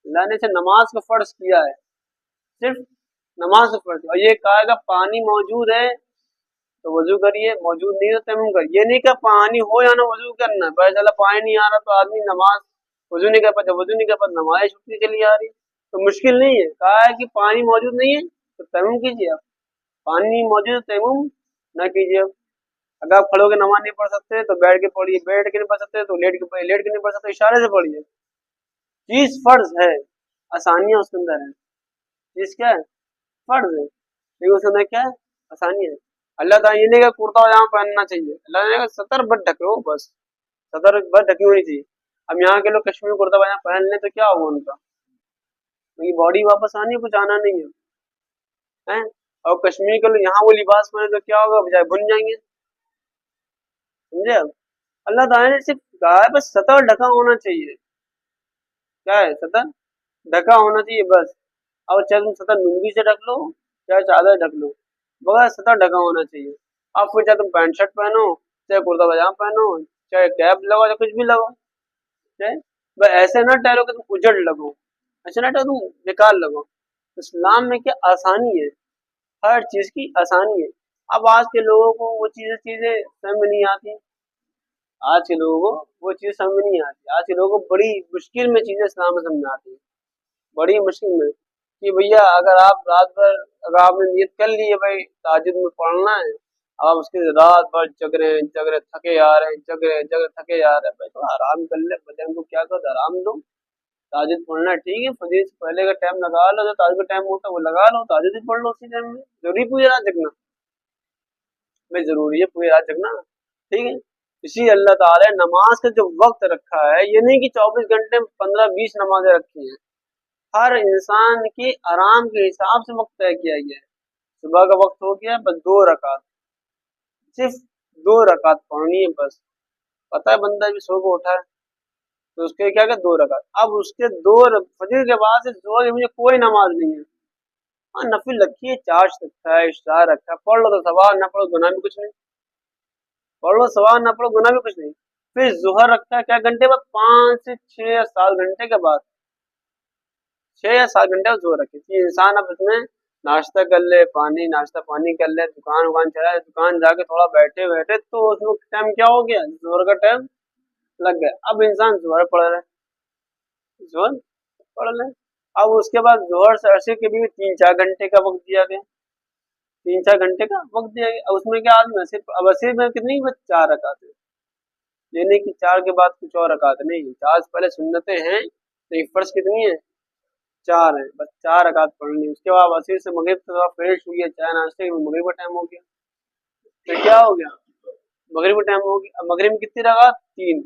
اللہ نے صرف نماز کو فرض کیا ہے، صرف نماز کو فرض کیا، اور یہ کہا کہ پانی موجود ہے تو وضو کریے، موجود نہیں ہے تو تیمم کریے، یہ نہیں کہ پانی ہو یا نہ وضو کرنا ہے، بھائی چلا پانی نہیں آ رہا تو آدمی نماز وضو نہیں کر پاتا، وضو نہیں کر پاتا نماز چھوٹتی چلی آ رہی، تو مشکل نہیں ہے، کہا ہے کہ پانی موجود نہیں ہے تو تیمم کیجیے، آپ پانی نہیں موجود تو تیمم نہ کیجیے۔ اگر آپ کھڑے ہو کے نماز نہیں پڑھ سکتے تو بیٹھ کے پڑھیے، بیٹھ کے نہیں پڑھ سکتے تو لیٹ کے پڑھیے، لیٹ کے نہیں پڑھ سکتے اشارے سے پڑھیے، چیز فرض ہے، آسانیاں اس کے اندر ہیں، چیز کیا ہے؟ فرض ہے، لیکن اس میں کیا ہے؟ آسانی ہے۔ اللہ تعالیٰ یہ نہیں کہ کرتا پاجامہ پہننا چاہیے، اللہ نے کہا سطر بٹ ڈھکے ہو، بس سطر بٹ ڈھکی ہونی چاہیے۔ اب یہاں کے لوگ کشمیر کرتا پاجامہ پہن لیں تو کیا ہوگا ان کا؟ ان کی باڈی واپس آنی ہے، کچھ آنا نہیں ہے، اور کشمیر کے لوگ یہاں وہ لباس پہنے تو کیا ہوگا؟ بجائے بن جائیں گے، سمجھے؟ اب اللہ تعالیٰ نے صرف کہا ہے بس سطر ڈھکا ہونا چاہیے، کیا ہے؟ سطر ڈھکا ہونا چاہیے بس، اور چاہے تم سطر لنگی سے ڈھک لو چاہے چادر ڈھک لو، مگر سطر ڈھکا ہونا چاہیے۔ اب پھر چاہے تم پینٹ شرٹ پہنو، چاہے کرتا پاجامہ پہنو، چاہے کیپ لگاؤ، چاہے کچھ بھی لگاؤ، بس ایسے نہ ٹہلو کہ تم اجڑ لگو، ایسے نہ ٹہلو تم بیکار لگو۔ اسلام میں کیا آسانی ہے، ہر چیز کی آسانی ہے۔ اب آج کے لوگوں کو وہ چیزیں سمجھ میں نہیں آتی، آج کے لوگوں کو وہ چیز سمجھ میں نہیں آتی، آج کے لوگوں کو بڑی مشکل میں چیزیں اسلام میں سمجھ آتی ہیں، بڑی مشکل میں، کہ بھیا اگر آپ رات بھر، اگر آپ نے نیت کر لی ہے بھائی تہجد میں پڑھنا ہے، اب آپ اس کے رات بھر جگ رہے ہیں، تھکے آ رہے ہیں، جگ رہے ہیں، تھکے آ رہے ہیں، بھائی تھوڑا آرام کر لیں، بدن کو کیا کرو آرام دو، تہجد پڑھنا ہے ٹھیک ہے، فجر سے پہلے کا ٹائم لگا لو، جو تہجد کا ٹائم ہوتا ہے وہ لگا لو، تہجد بھی پڑھ لو اسی ٹائم میں، ضروری پوری رات جگنا، بھائی ضروری ہے پوری رات جگنا، ٹھیک ہے۔ اسی اللہ تعالیٰ نے نماز کا جو وقت رکھا ہے، یہ نہیں کہ 24 گھنٹے میں 15-20 نمازیں رکھی ہیں، ہر انسان کی آرام کے حساب سے وقت طے کیا گیا ہے۔ صبح کا وقت ہو گیا، بس 2 رکعت، صرف 2 رکعت پڑھنی ہے بس، پتہ ہے بندہ بھی سو کو اٹھا ہے تو اس کے کیا کہ 2 رکعت، اب اس کے فجر کے بعد سے زور مجھے کوئی نماز نہیں ہے، ہاں نفل رکھی ہے، 4 رکھا ہے، اشتہار رکھا ہے، پڑھ لو تو ثواب، نہ پڑھو گناہ بھی کچھ نہیں، پڑھ لو ثواب، نہ پڑھو گناہ بھی کچھ نہیں۔ پھر ظہر رکھا ہے کیا گھنٹے بعد؟ 5 سے 6 یا 7 گھنٹے کے بعد، 6 یا 7 گھنٹے ظہر رکھی تھی، انسان اب اس میں ناشتہ کر لے، ناشتہ پانی کر لے، دکان چلائے، دکان جا کے تھوڑا بیٹھے تو اس میں ٹائم کیا ہو گیا؟ ظہر کا ٹائم لگ گیا، اب انسان ظہر پڑھ رہا ہے، ظہر پڑھ لیں، اب اس کے بعد ظہر سے عصر کے بھی 3-4 گھنٹے کا وقت دیا گیا، 3-4 گھنٹے کا وقت دیا گیا، اب اس میں کیا آدمی اب عصر میں کتنی؟ بس 4 رکعت ہے، یہ نہیں کہ 4 کے بعد کچھ اور رکعت نہیں، 4 سے پہلے سنتیں ہیں، لیکن فرض کتنی ہے؟ 4 ہے، بس 4 رکعت پڑھنی، اس کے بعد عصر سے مغرب تک فریش ہوئی ہے، چائے ناشتے میں مغرب کا ٹائم ہو گیا، پھر کیا ہو گیا؟ مغرب کا ٹائم ہو گیا، اب مغرب میں کتنی رکعت؟ 3،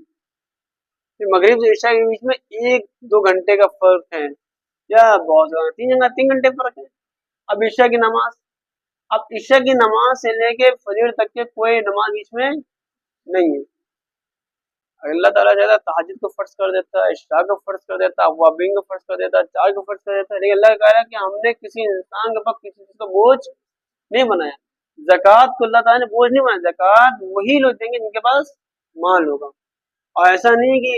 پھر مغرب سے عشاء کے بیچ میں 1-2 گھنٹے کا فرق ہے، یا بہت زیادہ 3 گھنٹے فرق ہے۔ اب عشاء کی نماز، اب عشاء کی نماز سے لے کے فجر تک کے کوئی نماز بیچ میں نہیں ہے، اللہ تعالیٰ چاہتا ہے تہجد کو فرض کر دیتا ہے، عشاء کو فرض کر دیتا ہے، اوابین کو فرض کر دیتا ہے، 4 کو فرض کر دیتا ہے، لیکن اللہ کہہ رہا ہے کہ ہم نے کسی انسان کے پاس کسی چیز کا بوجھ نہیں بنایا، زکوٰۃ کو اللہ تعالیٰ نے بوجھ نہیں بنایا، زکوٰۃ وہی لوگ دیں گے جن کے پاس مال ہوگا، اور ایسا نہیں کہ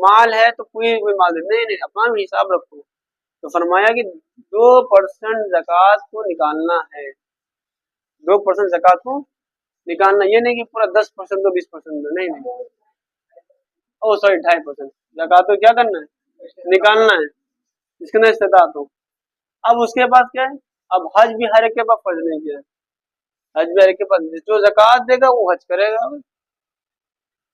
مال ہے تو کوئی مال دے، نہیں، اپنا بھی حساب رکھو، تو فرمایا کہ 2% زکوٰۃ کو نکالنا ہے، 2% زکوٰۃ کو نکالنا، یہ نہیں کہ پورا 10% دو 20% دو، نہیں، 2.5% زکوٰۃ کو کیا کرنا ہے؟ نکالنا ہے، جس کے اندر استطاعت ہو۔ اب اس کے بعد کیا ہے؟ اب حج بھی ہر ایک کے پاس فرض نہیں کیا ہے، حج بھی ہر ایک کے پاس، جو زکوٰۃ دے گا وہ حج کرے گا،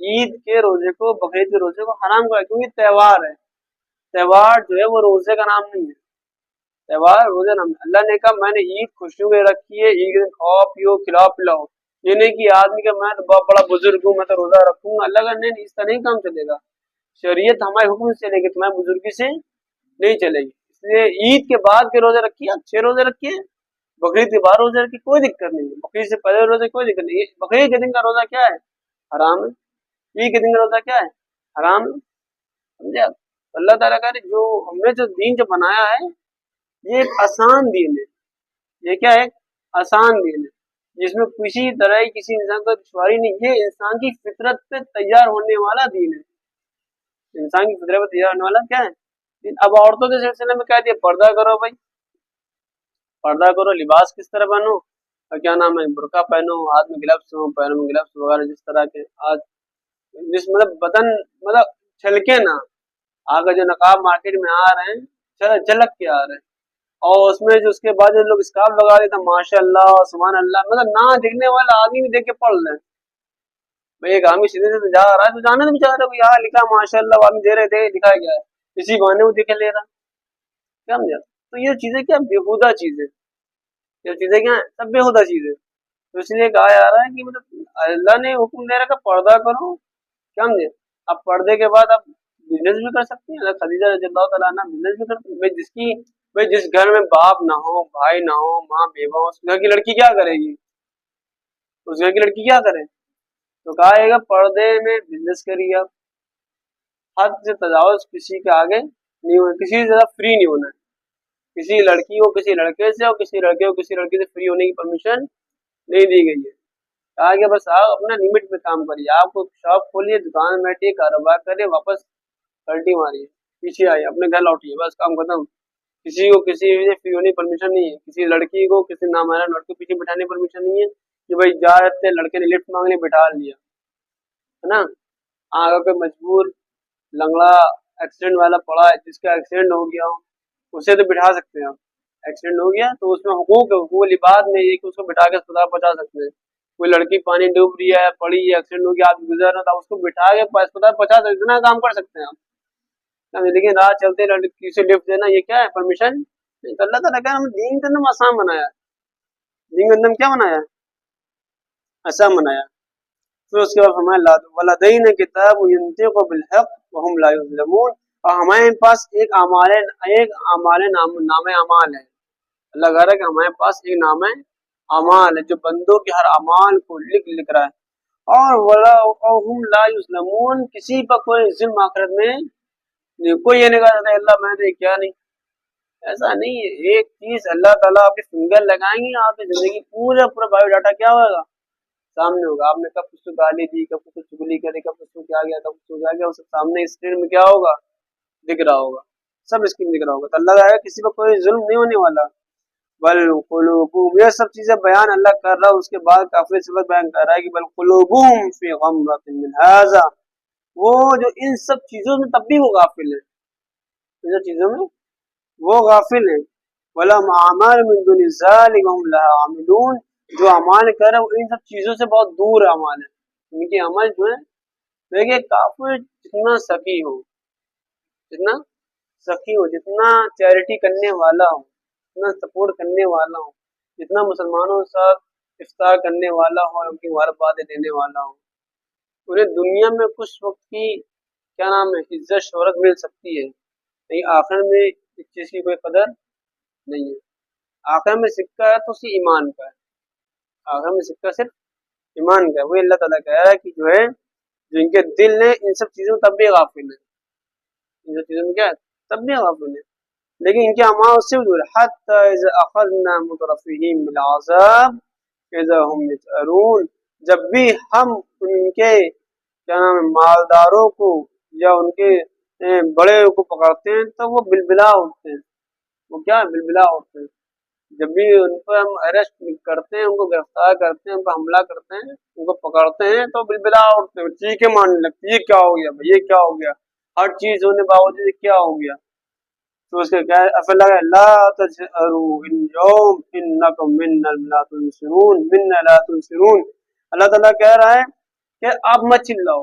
عید کے روزے کو بقرعید کے روزے کو حرام کر، کیونکہ تہوار ہے، تہوار جو ہے وہ روزے کا نام نہیں ہے، تہوار روزے نام ہے۔ اللہ نے کہا میں نے عید خوشیوں میں رکھی ہے، عید کے دن کھاؤ پیو کھلاؤ پلاؤ، یہ نہیں کہ آدمی کا میں تو بہت بڑا بزرگ ہوں میں تو روزہ رکھوں گا، اللہ کا نہیں، اس کا نہیں کام چلے گا، شریعت ہمارے حکم سے چلے گی، تمہارے بزرگی سے نہیں چلے گی، اس لیے عید کے بعد کے روزے رکھیے، اچھے روزے رکھیے، بقرعید کے بعد روزے رکھیے کوئی دقت نہیں ہے، بقرعید سے پہلے روزے کوئی دقت نہیں ہے، بقرعید کے دن کا روزہ کیا ہے؟ حرام ہے، عید کے دن کا روزہ کیا ہے؟ حرام ہے، سمجھے آپ؟ اللہ تعالیٰ کا جو ہم نے جو دین جو بنایا ہے یہ ایک آسان دین ہے، یہ کیا ہے؟ آسان دین ہے، جس میں کسی طرح کسی انسان کو دشواری نہیں، یہ انسان کی فطرت پہ تیار ہونے والا دین ہے، انسان کی فطرت پہ تیار ہونے والا کیا ہے؟ اب عورتوں کے سلسلے میں کہہ دیا پردہ کرو بھائی، پردہ کرو، لباس کس طرح پہنو، اور کیا نام ہے برقع پہنو، ہاتھ میں گلفس ہو، پیروں میں گلفس وغیرہ، جس طرح کے آج جس مطلب بدن مطلب چھلکے نہ، آگے جو نقاب مارکیٹ میں آ رہے ہیں جھلک کے آ رہے ہیں، اور اس میں جو اس کے بعد جو لوگ اسکارف لگا دیتے ہیں ماشاء اللہ سبحان اللہ، مطلب نہ دکھنے والا آدمی بھی دیکھ کے پڑھ لیں، بھائی ایک آدمی سیدھے سے جا رہا ہے تو جانے نہیں چاہ رہا کوئی یہاں لکھا ماشاء اللہ آدمی دے رہے تھے لکھا گیا ہے، اسی بہانے وہ دیکھ لے رہا، کیا سمجھا؟ تو یہ چیزیں کیا بےہودہ چیزیں، یہ چیزیں کیا ہیں سب بےہودہ چیزیں، تو اس لیے کہا جا رہا ہے کہ مطلب اللہ نے حکم دے رکھا پردہ کرو، کیا سمجھے؟ اب پردے کے بعد آپ بزنس بھی کر سکتے ہیں، حضرت خدیجہ رضی اللہ تعالیٰ عنہ بزنس بھی کرتی ہیں، بھائی جس گھر میں باپ نہ ہو بھائی نہ ہو ماں بیوہ ہو، اس گھر کی لڑکی کیا کرے گی؟ اس گھر کی لڑکی کیا کرے؟ تو کہا ہے گا پردے میں بزنس کریے آپ، حد سے تجاوز کسی کے آگے نہیں ہونا، کسی سے زیادہ فری نہیں ہونا ہے، کسی لڑکی کو کسی لڑکے سے اور کسی لڑکے کو کسی لڑکی سے فری ہونے کی پرمیشن نہیں دی گئی ہے، کہا کہ بس آپ اپنا لمٹ میں کام کریے، آپ کو شاپ کھولیے دکان میں بیٹھیے کاروبار کریے واپس پلٹی ماریے پیچھے آئیے اپنے گھر لوٹیے، بس کام ختم، کسی کو کسی سے فری ہونے کی پرمیشن نہیں ہے، کسی لڑکی کو کسی نامحرم لڑکے کو پیچھے بٹھانے کی پرمیشن نہیں ہے کہ بھائی جا رہے تھے لڑکے نے لفٹ مانگ لی بٹھا لیا، ہے نا؟ آگے کوئی مجبور لنگڑا ایکسیڈنٹ والا پڑا ہے جس کا ایکسیڈنٹ ہو گیا ہو اسے تو بٹھا سکتے ہیں آپ، ایکسیڈنٹ ہو گیا تو اس میں حقوق ہے، حقوق لباس میں یہ کہ اس کو بٹھا کے اسپتال پہنچا سکتے ہیں، کوئی لڑکی پانی ڈوب رہی ہے پڑی ہے ایکسیڈنٹ ہو گیا آپ گزر رہا تھا اس کو بٹھا کے اسپتال پہنچا سکتے، اتنا کام کر سکتے ہیں آپ، لیکن رات چلتے لڑکی سے لفٹ دینا یہ کیا ہے پرمیشن؟ اللہ تعالیٰ کا ہم دین کا نام آسان بنایا ہے، دین کا نام کیا بنایا ہے؟ آسان بنایا، پھر اس کے بعد ہمارے ولدین کتاب ينطق بالحق وهم لا يظلمون، اور ہمارے پاس ایک نام اعمال ہے، اللہ کہہ رہا ہے کہ ہمارے پاس ایک نام اعمال ہے جو بندوں کے ہر اعمال کو لکھ رہا ہے، اور وهم لا يظلمون، کسی پر کوئی ظلم آخرت میں نہیں، کوئی یہ نہیں کہا جاتا اللہ میں نے کیا نہیں، ایسا نہیں ہے، ایک چیز اللہ تعالیٰ آپ کے فنگر لگائیں گے آپ کی زندگی پورا بایو ڈاٹا کیا ہوگا سامنے ہوگا، آپ نے کب کس کو گالی دی کب کس کو چگلی کری کب کس کو کیا گیا کب کس کو کیا گیا، اس سامنے اسکرین میں کیا ہوگا دکھ رہا ہوگا، سب اسکرین دکھ رہا ہوگا، تو اللہ کا کسی پر کوئی ظلم نہیں ہونے والا، بل قلوبہم، یہ سب چیزیں بیان اللہ کر رہا ہے، اس کے بعد کافی صفت بیان کر رہا ہے کہ بل قلوبہم فی غمرۃ من ھذا، وہ جو ان سب چیزوں میں تب بھی وہ غافل ہے، ان سب چیزوں میں وہ غافل ہے، وَلَهُمْ أَعْمَالٌ مِّن دُونِ ذَلِكَ وَهُمْ لَهَا عَامِلُونَ، جو اعمال کر رہے ہیں وہ ان سب چیزوں سے بہت دور اعمال ہے، ان کے عمل جو ہے دیکھیے کافر جتنا سخی ہو، جتنا سخی ہو، جتنا چیریٹی کرنے والا ہو، جتنا سپورٹ کرنے والا ہو، جتنا مسلمانوں کے ساتھ افطار کرنے والا ہو، ان کی مبارکبادیں دینے والا ہو، انہیں دنیا میں کچھ وقت کی کیا نام ہے عزت شہرت مل سکتی ہے، لیکن آخر میں اس چیز کی کوئی قدر نہیں ہے، آخر میں سکہ ہے تو اسی ایمان کا ہے، آخر میں سکہ صرف ایمان کا ہے، وہی اللہ تعالیٰ کہہ رہا ہے کہ جو ہے جو ان کے دل نے ان سب چیزوں تب بھی غافل ہے، ان سب چیزوں میں کیا ہے تب بھی غافل ہے، لیکن ان کے اعمال اس سے بھی دور ہے، حتی اذا اخذنا مترفیہم بالعذاب اذا هم یجأرون، جب بھی ہم ان کے کیا نام ہے مالداروں کو یا ان کے بڑے کو پکڑتے ہیں تو وہ بلبلا اٹھتے ہیں، وہ کیا بلبلا اٹھتے ہیں، جب بھی ان پر ہم اریسٹ کرتے ہیں ان کو گرفتار کرتے ہیں ان پر حملہ کرتے ہیں ان کو پکڑتے ہیں تو بلبلا اٹھتے ہیں، چیخیں مارنے لگتے ہیں یہ کیا ہو گیا بھائی یہ کیا ہو گیا، ہر چیز ہونے باوجود یہ کیا ہو گیا، تو اس کے کیا افلا لا تجأروا اليوم انکم منا لا تنصرون، منا لا تنصرون، اللہ تعالیٰ کہہ رہا ہے کہ آپ مت چلاؤ،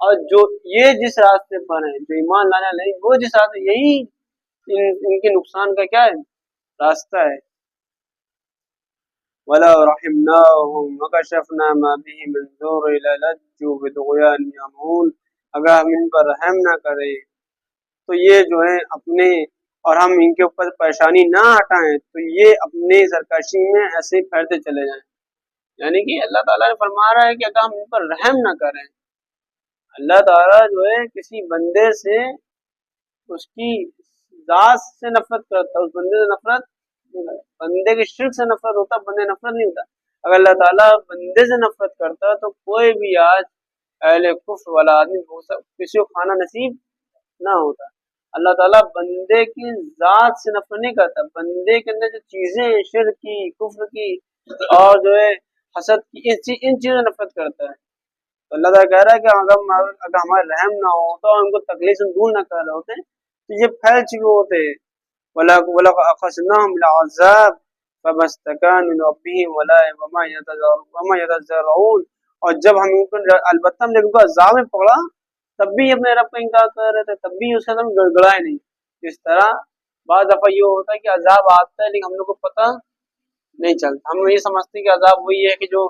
اور جو یہ جس راستے پر ہیں، جو ایمان لانے والے ہیں، وہ جس راستے، یہی ان کے نقصان کا کیا ہے راستہ ہے. وَلَوْ رَحِمْنَاهُمْ وَكَشَفْنَا مَا بِهِمْ مِنْ ضُرٍّ لَلَجُّوا فِي طُغْيَانِهِمْ يَعْمَهُونَ. اگر ہم ان پر رحم نہ کریں تو یہ جو ہیں اپنے، اور ہم ان کے اوپر پریشانی نہ ہٹائیں تو یہ اپنے سرکشی میں ایسے ہی پھیلتے چلے جائیں. یعنی کہ اللہ تعالیٰ نے فرما رہا ہے کہ اگر ہم ان پر رحم نہ کریں، اللہ تعالیٰ جو ہے کسی بندے سے اس کی ذات سے نفرت کرتا ہے، اس بندے سے نفرت، بندے کے شرک سے نفرت ہوتا، بندے نفرت نہیں ہوتا. اگر اللہ تعالیٰ بندے سے نفرت کرتا تو کوئی بھی آج اہل کفر والا آدمی کسی کو کھانا نصیب نہ ہوتا. اللہ تعالیٰ بندے کی ذات سے نفرت نہیں کرتا، بندے کے اندر جو چیزیں ہیں شرک کی، کفر کی اور جو ہے حسد کی، ان چیزوں سے نفرت کرتا ہے. تو اللہ تعالیٰ کہہ رہا ہے کہ اگر ہمارا رحم نہ ہوتا اور ان کو تکلیف سے دور نہ کر رہے ہوتے تو یہ پھیل چکے ہوتے. وَلَقَدْ أَخَذْنَاهُمْ بِالْعَذَابِ فَمَا اسْتَكَانُوا لِرَبِّهِمْ وَمَا يَتَضَرَّعُونَ. اور جب ہم ان کو، البتہ ہم نے ان کو عذاب میں پکڑا تب بھی اپنے رب کا انکار کر رہے تھے، تب بھی اس کا ہم گڑگڑائے نہیں. اس طرح بعض دفعہ یہ ہوتا ہے کہ عذاب آتا ہے لیکن ہم لوگ کو پتہ نہیں چلتا. ہم یہ سمجھتے ہیں کہ عذاب وہی ہے کہ جو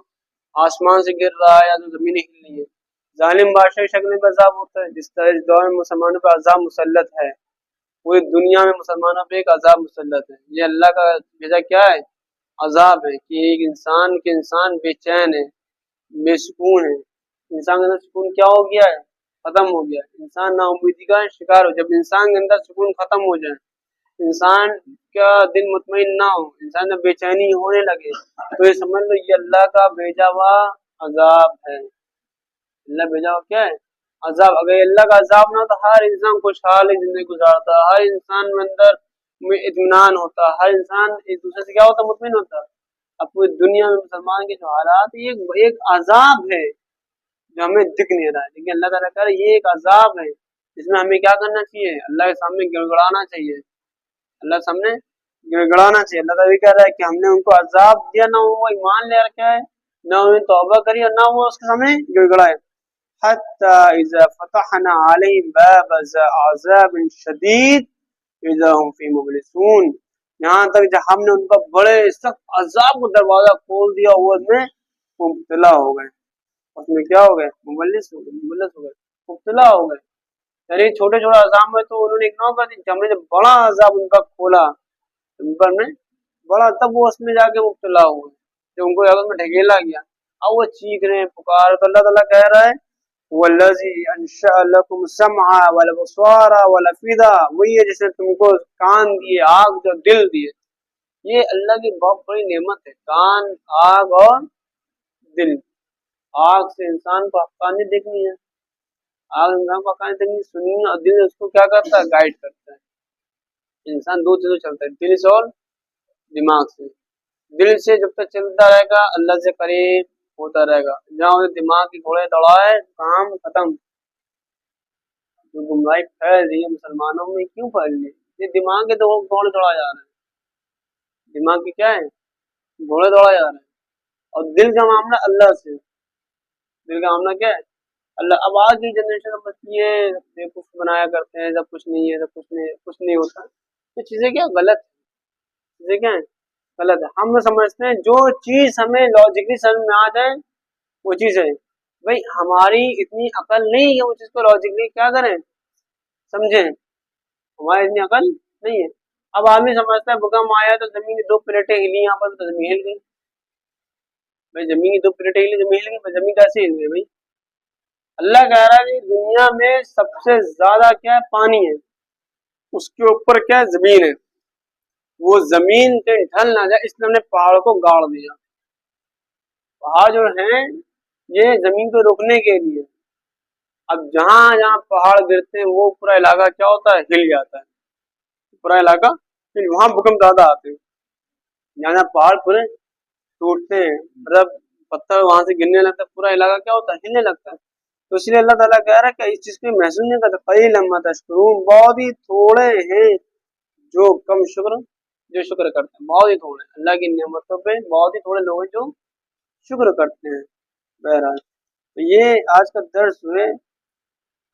آسمان سے گر رہا ہے یا جو زمینیں ہل رہی ہے. ظالم بادشاہ کی شکل میں عذاب ہوتا ہے، جس طرح اس دور میں مسلمانوں پہ عذاب مسلط ہے، پوری دنیا میں مسلمانوں پہ ایک عذاب مسلط ہے. یہ اللہ کا بھیجا کیا ہے؟ عذاب ہے کہ ایک انسان بے چین ہے، بے سکون ہے. انسان کے اندر سکون کیا ہو گیا ہے؟ ختم ہو گیا. انسان نا امیدی کا شکار ہو. جب انسان کے اندر سکون ختم ہو جائے، انسان کا دل مطمئن نہ ہو، انسان میں بے چینی ہونے لگے تو یہ سمجھ لو یہ اللہ کا بھیجا ہوا عذاب ہے. اللہ بھیجا ہوا کیا ہے؟ عذاب. اگر اللہ کا عذاب نہ ہو تو ہر انسان خوشحال زندگی گزارتا، ہر انسان میں اندر اطمینان ہوتا، ہر انسان ایک دوسرے سے کیا ہوتا؟ مطمئن ہوتا. اب پوری دنیا میں مسلمان کے جو حالات، یہ ایک عذاب ہے جو ہمیں دکھ نہیں رہا ہے، لیکن اللہ تعالیٰ کہہ رہا ہے یہ ایک عذاب ہے جس میں ہمیں کیا کرنا چاہیے؟ اللہ کے سامنے گڑگڑانا چاہیے، اللہ کے سامنے گڑگڑانا چاہیے. اللہ تعالیٰ کہہ رہا ہے کہ ہم نے ان کو عذاب دیا، نہ وہ ایمان لے رکھا ہے، نہ انہیں توبہ کری، اور نہ وہ اس کے سامنے گڑگڑائے. حتی اذا فتحنا علیہم باب عذاب شدید اذا هم فی مبلسون. یہاں تک جب ہم نے ان پر بڑے سخت عذاب کو دروازہ کھول دیا، وہ اس میں مبتلا ہو گئے. اس میں کیا ہو گئے؟ مبلس ہو گئے، مبتلا ہو گئے. یعنی چھوٹے چھوٹے عذاب میں تو انہوں نے اگنور کر دی. جب ہم نے جب بڑا عذاب ان کا کھولا ان پر میں بڑا، تب وہ اس میں جا کے مبتلا ہوئے، جب ان کو میں ڈھکیلا گیا. اب وہ چیخ رہے ہیں، پکار. تو اللہ تعالیٰ کہہ رہا ہے والذی انشأ لکم السمع والابصار والافئدہ. وہی ہے جس نے تم کو کان دیے، آنکھ جو دل دیے. یہ اللہ کی بہت بڑی نعمت ہے، کان، آنکھ اور دل. آنکھ سے انسان کو حقانیت دیکھنی ہے، آنکھ انسان کو حقانیت دیکھنی سننی ہے، اور دل اس کو کیا کرتا ہے؟ گائیڈ کرتا ہے. انسان دو چیزوں چلتا ہے، دل سے اور دماغ سے. دل سے جب تک چلتا رہے گا اللہ سے قریب ہوتا رہے گا. جہاں اسے دماغ کی گھوڑے دوڑائے کام ختم. جو گمراہی پھیل رہی ہے مسلمانوں میں، کیوں پھیل رہی ہے؟ یہ دماغ کے گھوڑے دوڑا جا رہے ہیں. دماغ کی کیا ہے؟ گھوڑے دوڑا جا رہے ہیں. اور دل کا معاملہ اللہ سے. دل کا معاملہ کیا ہے؟ اللہ. اب آج کی جنریشن بچی ہے، کچھ بنایا کرتے ہیں، سب کچھ نہیں ہے، سب کچھ نہیں ہوتا. یہ چیزیں کیا غلط ہے، چیزیں کیا ہیں غلط ہے. ہم سمجھتے ہیں جو چیز ہمیں لاجکلی سمجھ میں آ جائے وہ چیز ہے. بھائی ہماری اتنی عقل نہیں ہے وہ چیز کو لاجکلی کیا کریں، سمجھیں. ہماری اتنی عقل نہیں ہے. اب آدمی سمجھتا ہے بھوکم آیا تو زمین کی 2 پلیٹیں ہلی، یہاں پر تو زمین ہل گئی. بھائی زمین کی 2 پلیٹیں ہلی، زمین ہل گئی، زمین کیسے ہل گئی؟ بھائی اللہ کہہ رہا ہے کہ دنیا میں سب سے زیادہ کیا ہے؟ پانی ہے. اس کے اوپر کیا ہے؟ زمین ہے. وہ زمین کے ڈھل نہ جائے اس لیے ہم نے پہاڑ کو گاڑ دیا. پہاڑ جو ہیں یہ زمین کو روکنے کے لیے. اب جہاں جہاں پہاڑ گرتے ہیں وہ پورا علاقہ کیا ہوتا ہے؟ ہل جاتا ہے. پورا علاقہ وہاں بھوکمپ زیادہ آتے ہیں. جہاں پہاڑ پورے ٹوٹتے ہیں، مطلب پتھر وہاں سے گرنے لگتا ہے، پورا علاقہ کیا ہوتا ہے؟ ہلنے لگتا ہے. تو اس لیے اللہ تعالیٰ کہہ رہا ہے کہ اس چیز کو محسوس نہیں کرتا. قلیلا ما تشکرون. بہت ہی تھوڑے ہیں جو کم شکر، جو شکر کرتے ہیں. بہت ہی تھوڑے اللہ کی نعمتوں پہ بہت ہی تھوڑے لوگ ہیں جو شکر کرتے ہیں. بہرحال تو یہ آج کا درس ہوئے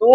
2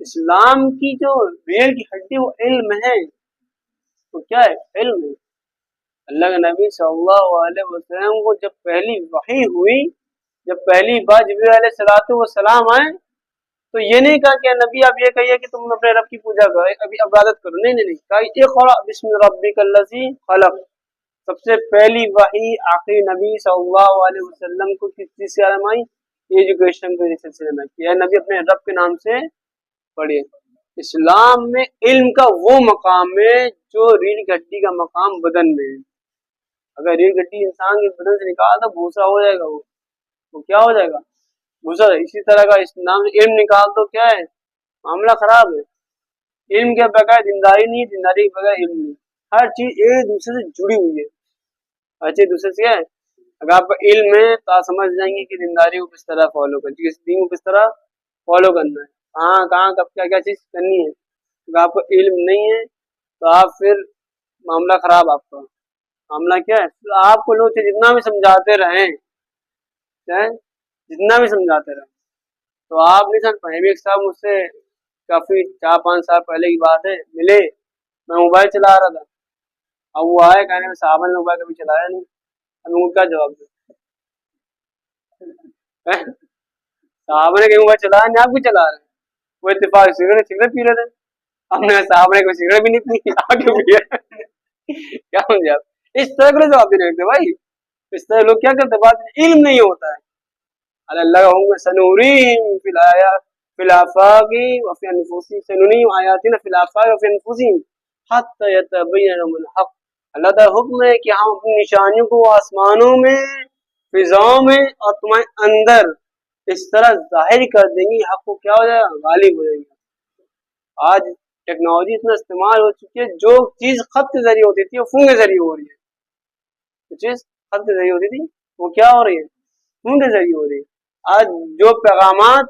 اسلام کی جو ریڑھ کی ہڈی وہ علم ہے، تو کیا ہے؟ علم ہے۔ اللہ کے نبی صلی اللہ علیہ وسلم کو جب پہلی وحی ہوئی، جب پہلی بار جبریل علیہ الصلوۃ والسلام آئے، تو یہ نہیں کہا کہ نبی آپ یہ کہیے کہ تم اپنے رب کی پوجا کرو، ابھی عبادت کرو، نہیں نہیں نہیں، کہا اقرأ بسم ربک الذی خلق۔ سب سے پہلی وحی آخری نبی صلی اللہ علیہ وسلم کو کس چیز سے آئی؟ ایجوکیشن کے سلسلے میں، کہ نبی اپنے رب کے نام سے پڑھیے۔ اسلام میں علم کا وہ مقام ہے جو ریڑھ کی ہڈی کا مقام بدن میں ہے۔ اگر ریڑھ کی ہڈی انسان کے بدن سے نکالا تو بھوسا ہو جائے گا، وہ کیا ہو جائے گا؟ بھوسا۔ اسی طرح کا اسلام سے علم نکال تو کیا ہے؟ معاملہ خراب ہے۔ علم کے بغیر زندگی نہیں، زندگی کے بغیر علم نہیں۔ ہر چیز ایک دوسرے سے جڑی ہوئی ہے، ہر چیز دوسرے سے ہے۔ اگر آپ کو علم ہے تو آپ سمجھ جائیں گے کہ زندگی کو کس طرح فالو کرنی ہے، کس دین کو کس طرح فالو کرنا ہے، کہاں کب کیا کیا چیز کرنی ہے۔ اگر آپ کو علم نہیں ہے تو آپ پھر معاملہ خراب، آپ کا معاملہ کیا ہے؟ آپ کو لوگ جتنا بھی سمجھاتے رہیں، جتنا بھی سمجھاتے رہیں تو آپ نہیں سمجھ پائیں۔ ایک صاحب مجھ سے کافی 4-5 سال پہلے کی بات ہے، ملے، میں موبائل چلا رہا تھا، اب وہ آئے کہنے میں صحابہ نے موبائل کبھی چلایا نہیں، اب ان کا جواب دے صحابہ نے کہیں موبائل چلایا نہیں، آپ بھی چلا رہے ہیں۔ وہ اتفاق سگریٹ پی رہے تھے، ہم نے صحابہ نے کوئی سگریٹ بھی نہیں پی، آگے بھی کیا سمجھے آپ؟ اس طرح کے جواب نہیں رکھتے بھائی، اس طرح لوگ کیا کرتے، بات علم نہیں ہوتا ہے۔ اللہ سنوریم فی الآفاق وفی انفسہم، سنوریم آیاتنا فی الآفاق وفی انفسہم حتی یتبین لہم الحق۔ اللہ تعالیٰ حکم ہے کہ ہم اپنی نشانیوں کو آسمانوں میں، فضاؤں میں اور تمہارے اندر اس طرح ظاہر کر دیں گے، حق کو کیا ہو جائے گا؟ غالب ہو جائے گا۔ آج ٹیکنالوجی اتنا استعمال ہو چکی ہے، جو چیز خط کے ذریعے ہوتی تھی وہ فون کے ذریعے ہو رہی ہے، جو چیز خط کے ذریعے ہوتی تھی وہ کیا ہو رہی ہے؟ فون کے ذریعے ہو رہی ہے۔ آج جو پیغامات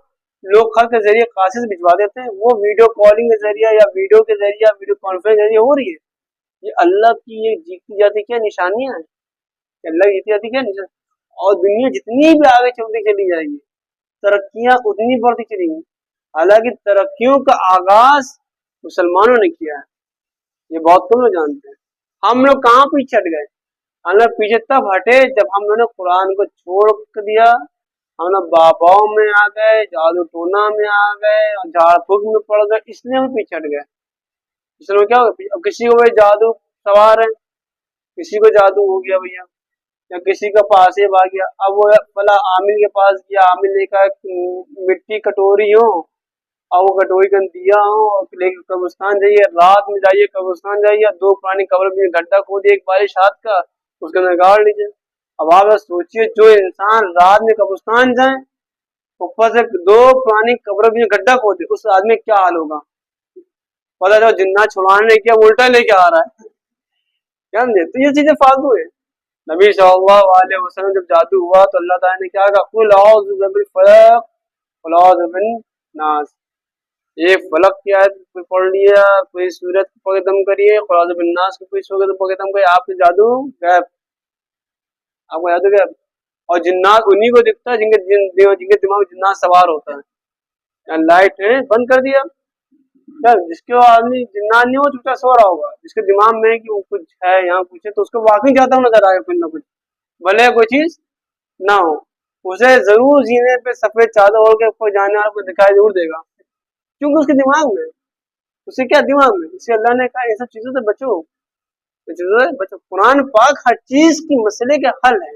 لوگ خط کے ذریعے قاصد بھجوا دیتے ہیں، وہ ویڈیو کالنگ کے ذریعے یا ویڈیو کے ذریعے یا ویڈیو کانفرنس کے ذریعے ہو رہی ہے۔ یہ اللہ کی یہ جیتی جاتی کیا نشانیاں ہیں، اللہ کی جیتی جاتی کیا نشان۔ اور دنیا جتنی بھی آگے چلتی چلی جائے گی، ترقیاں اتنی بڑھتی چلی گئی۔ حالانکہ ترقیوں کا آغاز مسلمانوں نے کیا ہے، یہ بہت کم لوگ جانتے ہیں۔ ہم لوگ کہاں پیچھے ہٹ گئے؟ ہم لوگ پیچھے تب ہٹے جب ہم لوگوں نے قرآن کو چھوڑ دیا، ہم لوگ باباؤں میں آ گئے، جادو ٹونا میں آ گئے، جھاڑ پھونک میں پڑ گئے، اس لیے ہم پیچھے ہٹ گئے۔ اس لیے کیا ہوگا؟ اب کسی کو بھائی جادو سوار ہے، کسی کو جادو ہو گیا بھیا، یا کسی کا پاس ہی آ گیا، اب وہ فلاں عامل کے پاس گیا، عامل نے کہا مٹی کٹوری ہو اور وہ کٹوری کن دیا ہو، لے کے قبرستان جائیے، رات میں جائیے قبرستان جائیے، 2 پرانی قبر میں گڈھا کھودیے ایک بارش ہاتھ کا، اس کے اندر گاڑ لیجیے۔ اب آپ سوچیے، جو انسان رات میں قبرستان جائیں، اوپر سے 2 پرانی قبر میں گڈھا کھودے، اس آدمی کا کیا حال ہوگا؟ پتا چلا جنات چھڑانے نے کیا الٹا لے کے آ رہا ہے، کیا سمجھے؟ تو یہ چیزیں فالتو ہے۔ نبی صلی اللہ علیہ وسلم جب جادو ہوا تو اللہ تعالیٰ نے کیا کہا؟ قل اعوذ برب الفلق قل اعوذ بالناس۔ ایک فلق کی آیت پڑھ لیا، کوئی سورت کو ختم کریے، قل اعوذ بالناس کو کوئی سورت کو ختم کریے، آپ کے جادو غائب، آپ کو جادو غائب۔ اور جنات انہی کو دکھتا ہے جن کے دماغ میں جنات سوار ہوتا ہے۔ لائٹ ہے بند کر دیا، جس کے آدمی جنات نہیں ہو چکا سو رہا ہوگا، جس کے دماغ میں کہ وہ کچھ ہے یہاں کچھ ہے، تو اس کو واقعی جاتا ہوں نظر آئے گا کچھ نہ کچھ، بھلے کوئی چیز نہ ہو، اسے ضرور زینے پہ سفید چادر اوڑھ کے کوئی جانے والا کو دکھائی ضرور دے گا، کیونکہ اس کے دماغ میں، اس سے کیا دماغ میں، اس سے اللہ نے کہا یہ سب چیزوں سے بچو، قرآن پاک ہر چیز کی مسئلے کا حل ہے،